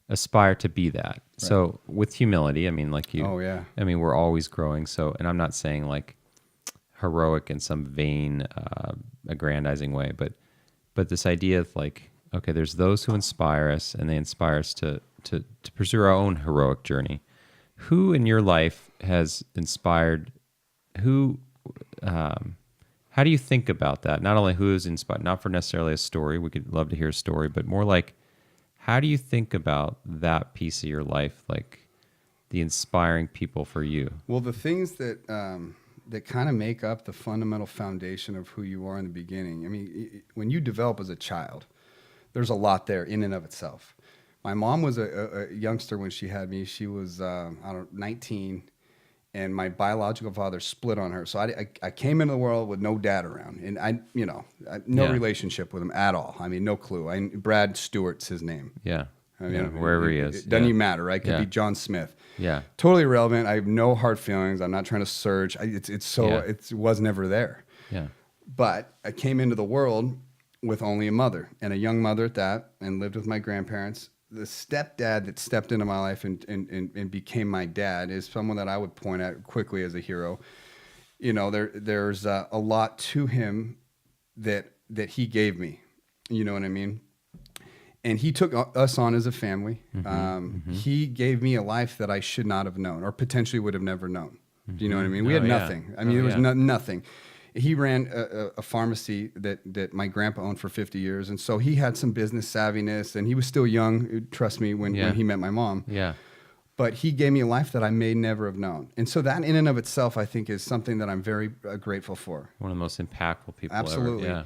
that. Right. So with humility, I mean, like you, I mean, we're always growing. So, and I'm not saying like heroic in some vain, aggrandizing way, but this idea of like, okay, there's those who inspire us, and they inspire us to pursue our own heroic journey. Who in your life has inspired? How do you think about that? Not only who is inspired, not for necessarily a story. We could love to hear a story, but more like, how do you think about that piece of your life, like the inspiring people for you? Well, the things that kind of make up the fundamental foundation of who you are in the beginning. I mean, when you develop as a child, there's a lot there in and of itself. My mom was a youngster when she had me. She was 19. And my biological father split on her. So I came into the world with no dad around. And no relationship with him at all. I mean, no clue. Brad Stewart's his name. Yeah. I mean, wherever he is. It doesn't even matter, right? Could be John Smith. Yeah. Totally irrelevant. I have no hard feelings. I'm not trying to search. It was never there. Yeah. But I came into the world with only a mother, and a young mother at that, and lived with my grandparents. The stepdad that stepped into my life and became my dad is someone that I would point at quickly as a hero. you know, there's a lot to him that he gave me. You know what I mean? And he took us on as a family. He gave me a life that I should not have known, or potentially would have never known. Do you know what I mean? We had nothing. I mean, there was nothing. He ran a pharmacy that my grandpa owned for 50 years. And so he had some business savviness, and he was still young, trust me, when he met my mom. Yeah. But he gave me a life that I may never have known. And so that in and of itself, I think, is something that I'm very grateful for. One of the most impactful people Absolutely. ever.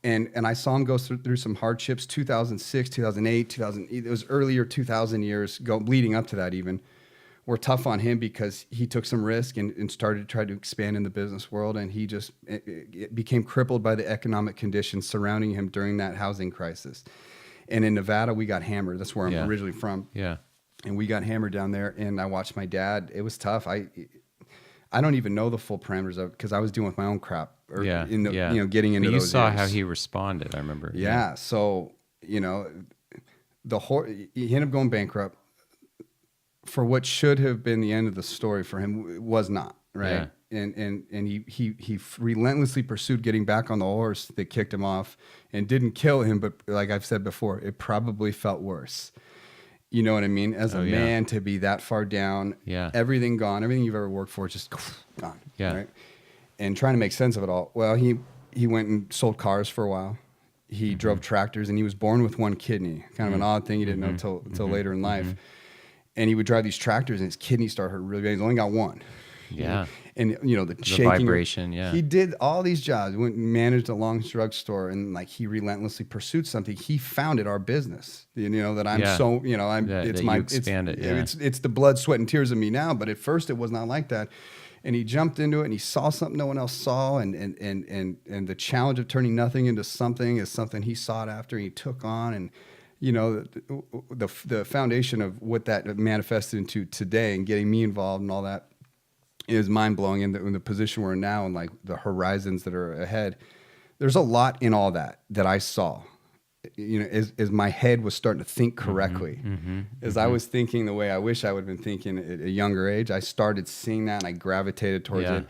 And I saw him go through some hardships, 2006, 2008, it was earlier 2000 years, leading up to that even, were tough on him because he took some risk and started to try to expand in the business world. And he just it became crippled by the economic conditions surrounding him during that housing crisis. And in Nevada, we got hammered. That's where I'm originally from. Yeah. And we got hammered down there, and I watched my dad. It was tough. I don't even know the full parameters of it because I was dealing with my own crap. You know, getting into those. You saw years. how he responded. I remember. Yeah. So you know, he ended up going bankrupt for what should have been the end of the story for him was not right. Yeah. And he relentlessly pursued getting back on the horse that kicked him off and didn't kill him, but like I've said before, it probably felt worse. You know what I mean? As a man, to be that far down, everything gone, everything you've ever worked for, just gone. Yeah. Right? And trying to make sense of it all. Well, he went and sold cars for a while. He drove tractors, and he was born with one kidney. Kind of an odd thing you didn't know until later in life. And he would drive these tractors, and his kidney started hurting really bad. He's only got one. Yeah. And you know, the shaking, vibration. Yeah. He did all these jobs. Went and managed a long drugstore, and like he relentlessly pursued something. He founded our business. You know that I'm so it's my it's the blood, sweat, and tears of me now. But at first, it was not like that. And he jumped into it, and he saw something no one else saw, and the challenge of turning nothing into something is something he sought after. And he took on, and you know, the foundation of what that manifested into today, and getting me involved and all that, is mind-blowing. In the position we're in now, and like the horizons that are ahead, there's a lot in all that I saw. You know, as my head was starting to think correctly, I was thinking the way I wish I would have been thinking at a younger age, I started seeing that, and I gravitated towards it,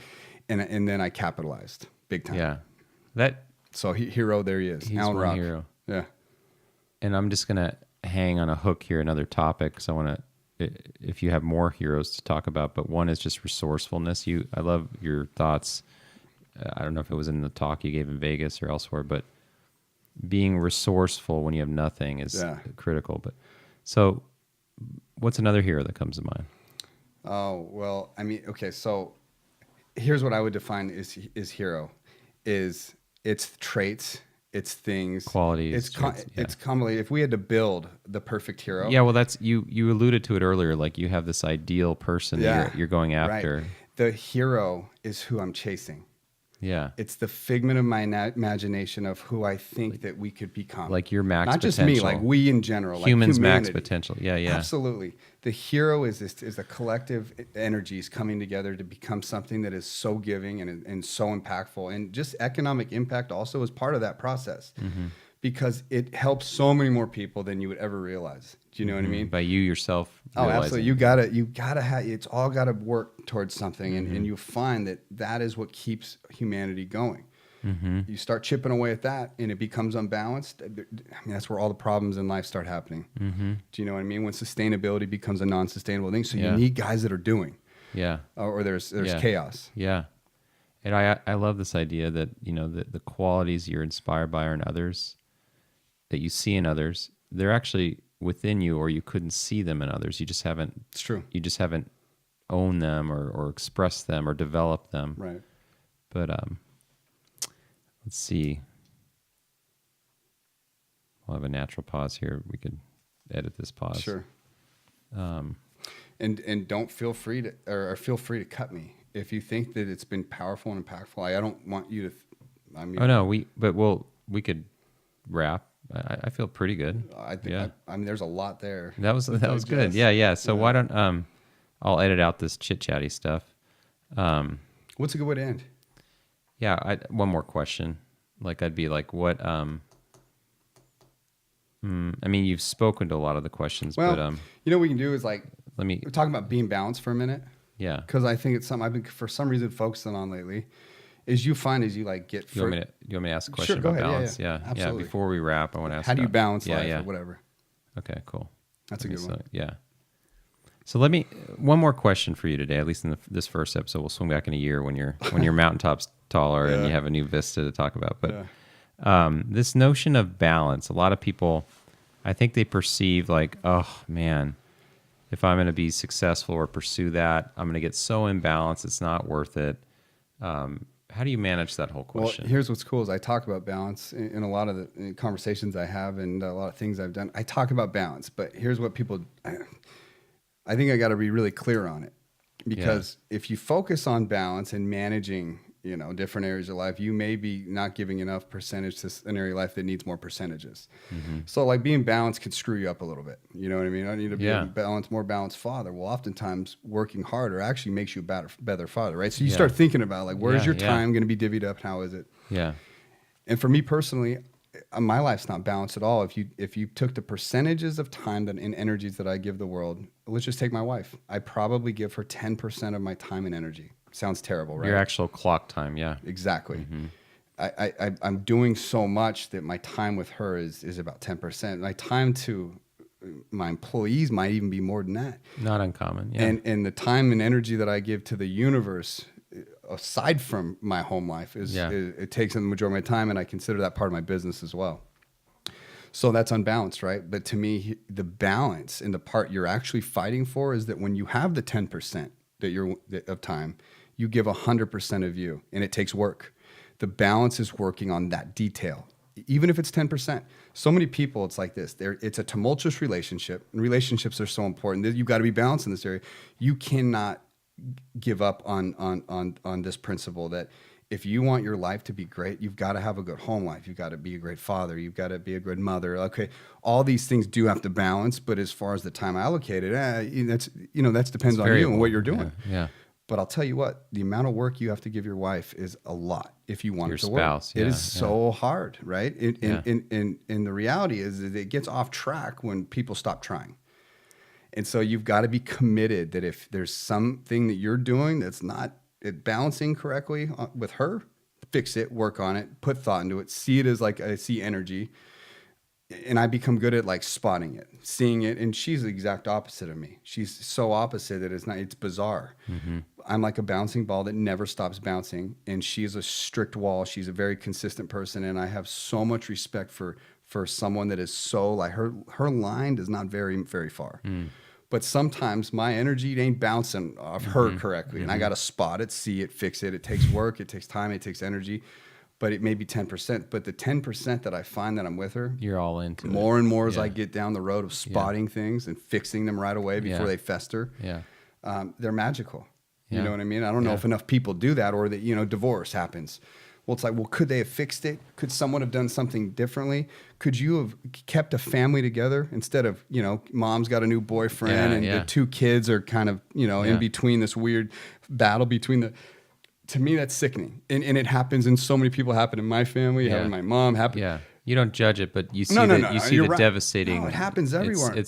and then I capitalized big time. Yeah, so hero, there he is, Alan Rock. Hero. Yeah, and I'm just gonna hang on a hook here, another topic, because I want to, if you have more heroes to talk about, but one is just resourcefulness. I love your thoughts. I don't know if it was in the talk you gave in Vegas or elsewhere, but being resourceful when you have nothing is critical. But so what's another hero that comes to mind? Oh, well, I mean, okay, so here's what I would define is hero. It's traits, it's things, qualities. It's commonly, if we had to build the perfect hero. Yeah, well, that's you alluded to it earlier, like you have this ideal person that you're going after. Right. The hero is who I'm chasing. Yeah. It's the figment of my imagination of who I think that we could become. Like your max Not potential. Not just me, like we in general. Humans' like max potential. Yeah. Absolutely. The hero is the collective energies coming together to become something that is so giving and so impactful. And just economic impact also is part of that process. Because it helps so many more people than you would ever realize. Do you know what I mean? By you yourself realizing. Oh, absolutely. You gotta have, it's all gotta work towards something. And you'll find that is what keeps humanity going. You start chipping away at that, and it becomes unbalanced. I mean, that's where all the problems in life start happening. Do you know what I mean? When sustainability becomes a non-sustainable thing. So you need guys that are doing. Yeah. Or there's chaos. Yeah. And I love this idea that, you know, the qualities you're inspired by are in others, that you see in others, they're actually within you, or you couldn't see them in others. You just haven't. It's true. You just haven't owned them or expressed them or developed them. Right. But let's see. We'll have a natural pause here. We could edit this pause. Sure. And don't feel free to or feel free to cut me if you think that it's been powerful and impactful. I don't want you to. I mean. Oh no, we could wrap. I feel pretty good. I think. I mean, there's a lot there. That was good. Yeah. So why don't I'll edit out this chit chatty stuff. What's a good way to end? Yeah. One more question. Like I'd be like, what? I mean, you've spoken to a lot of the questions, well, but you know what we can do is like we're talking about being balanced for a minute. Yeah. Because I think it's something I've been, for some reason, focusing on lately. Is you find as you like get... You want me to ask a question go about ahead. balance? Yeah. Absolutely. Before we wrap, I want to ask how do you about- balance yeah, life yeah. or whatever? Okay, cool. That's a good one. Yeah. So one more question for you today, at least in this first episode. We'll swing back in a year when your mountaintop's taller and you have a new vista to talk about. But this notion of balance, a lot of people, I think they perceive like, oh man, if I'm going to be successful or pursue that, I'm going to get so imbalanced, it's not worth it. How do you manage that whole question? Well, here's what's cool is I talk about balance in a lot of the conversations I have and a lot of things I've done. I talk about balance, but here's what I think I got to be really clear on it, because if you focus on balance and managing, different areas of life, you may be not giving enough percentage to an area of life that needs more percentages. Mm-hmm. So like being balanced could screw you up a little bit. You know what I mean? I need to be a more balanced father. Well, oftentimes working harder actually makes you a better father, right? So you start thinking about like, where's your time going to be divvied up? How is it? Yeah. And for me personally, my life's not balanced at all. If you took the percentages of time and energies that I give the world, let's just take my wife. I probably give her 10% of my time and energy. Sounds terrible, right? Your actual clock time, yeah. Exactly. Mm-hmm. I'm doing so much that my time with her is about 10%. My time to my employees might even be more than that. Not uncommon, yeah. And the time and energy that I give to the universe, aside from my home life, it takes the majority of my time, and I consider that part of my business as well. So that's unbalanced, right? But to me, the balance and the part you're actually fighting for is that when you have the 10% of time, you give 100% of you, and it takes work. The balance is working on that detail, even if it's 10%. So many people, it's like this. It's a tumultuous relationship, and relationships are so important. You've got to be balanced in this area. You cannot give up on this principle that if you want your life to be great, you've got to have a good home life. You've got to be a great father. You've got to be a good mother. Okay, all these things do have to balance, but as far as the time allocated, that depends on you and what you're doing. Yeah. But I'll tell you what, the amount of work you have to give your wife is a lot if you want Your it to spouse, work. It is so hard, right? And the reality is that it gets off track when people stop trying. And so you've got to be committed that if there's something that you're doing that's not balancing correctly with her, fix it, work on it, put thought into it, see it as like I see energy. And I become good at like spotting it, seeing it. And she's the exact opposite of me. She's so opposite that it's bizarre. Mm-hmm. I'm like a bouncing ball that never stops bouncing. And she's a strict wall. She's a very consistent person. And I have so much respect for someone that is so like her line does not vary very far. Mm. But sometimes my energy ain't bouncing off her correctly. And I got to spot it, see it, fix it. It takes work. It takes time. It takes energy. But it may be 10%. But the 10% that I find that I'm with her, you're all into more and more as I get down the road of spotting things and fixing them right away before they fester. Yeah. They're magical. You know what I mean? I don't know if enough people do that, or that, divorce happens. Well, it's like, well, could they have fixed it? Could someone have done something differently? Could you have kept a family together instead of, mom's got a new boyfriend and the two kids are kind of, in between this weird battle between the... To me, that's sickening. And it happens, and so many people happen in my family, having my mom happen. Yeah. You don't judge it, but you see the devastating... No, it happens everywhere.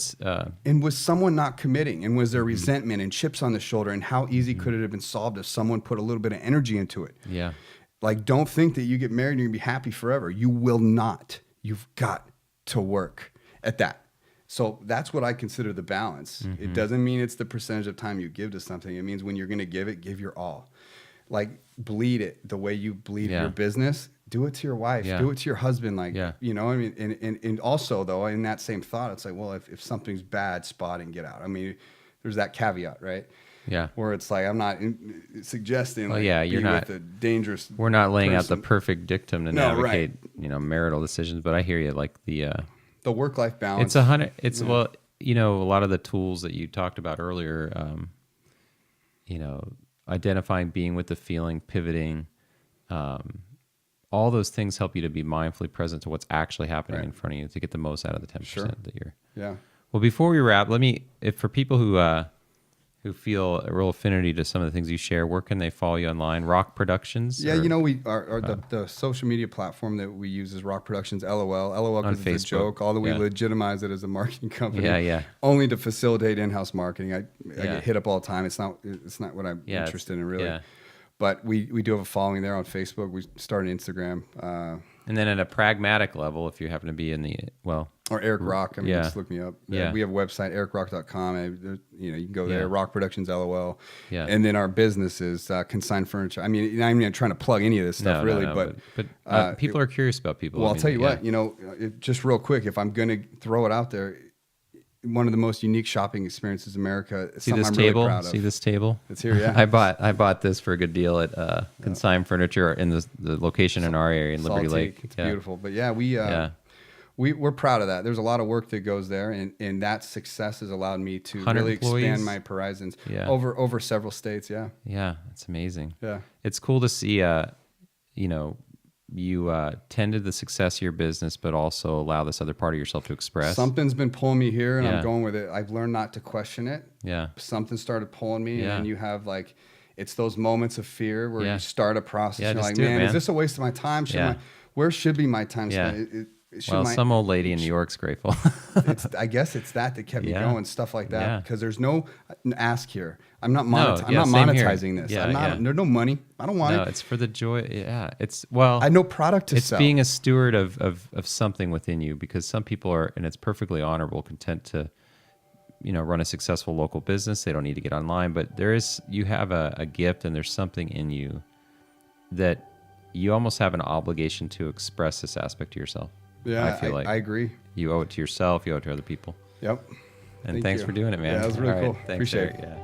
And was someone not committing? And was there resentment and chips on the shoulder? And how easy could it have been solved if someone put a little bit of energy into it? Yeah. Like, don't think that you get married and you're going to be happy forever. You will not. You've got to work at that. So that's what I consider the balance. Mm-hmm. It doesn't mean it's the percentage of time you give to something. It means when you're going to give it, give your all. Like, bleed it the way you bleed your business. Do it to your wife. Do it to your husband. Like, you know, I mean, and also, though, in that same thought, it's like, well, if something's bad, spot and get out. I mean, there's that caveat, right? Yeah. Where it's like, I'm not suggesting you're not with a dangerous We're not laying person. out the perfect dictum to navigate, marital decisions, but I hear you. Like the work-life balance. Well, a lot of the tools that you talked about earlier, identifying, being with the feeling, pivoting, all those things help you to be mindfully present to what's actually happening in front of you to get the most out of the 10% that you're. Yeah. Well, before we wrap, for people who who feel a real affinity to some of the things you share, where can they follow you online? Rock Productions? Yeah, you know, the social media platform that we use is Rock Productions LOL. LOL because it's a joke, although we legitimize it as a marketing company. Only to facilitate in-house marketing. I get hit up all the time. It's not what I'm interested in, really. Yeah. But we do have a following there on Facebook. We started Instagram. And then at a pragmatic level, if you happen to be in the, or Erik Rock, I mean, just look me up. Yeah. We have a website, erikrock.com. You know, you can go there, Rock Productions LOL. Yeah. And then our business is Consigned Furniture. I mean, I'm not trying to plug any of this stuff, but people are curious about people. Well, I'll tell you what, you know, just real quick, if I'm going to throw it out there, one of the most unique shopping experiences in America. See this table? Really proud of. See this table? It's here, yeah. I bought this for a good deal at Consigned Furniture in the location in our area in Liberty Lake. It's beautiful, but we're proud of that. There's a lot of work that goes there, and that success has allowed me to really expand my horizons over several states. Yeah, it's amazing. Yeah, it's cool to see. You know, you tend to the success of your business, but also allow this other part of yourself to express. Something's been pulling me here, and I'm going with it. I've learned not to question it. Yeah. Something started pulling me, and then you have it's those moments of fear where you start a process. You're like, man, is this a waste of my time? Where should be my time spent? Some old lady in New York's grateful. I guess it's that kept me going, stuff like that. Because there's no ask here. I'm not monetizing this. There's no money. I don't want it. No, it's for the joy. Yeah, I had no product to sell. It's being a steward of something within you, because some people are, and it's perfectly honorable, content to, you know, run a successful local business. They don't need to get online, but you have a gift, and there's something in you that you almost have an obligation to express this aspect to yourself. Yeah, I feel like I agree. You owe it to yourself. You owe it to other people. Yep. And thanks for doing it, man. Yeah, that was really cool. Thanks, Appreciate Erik. it. Yeah.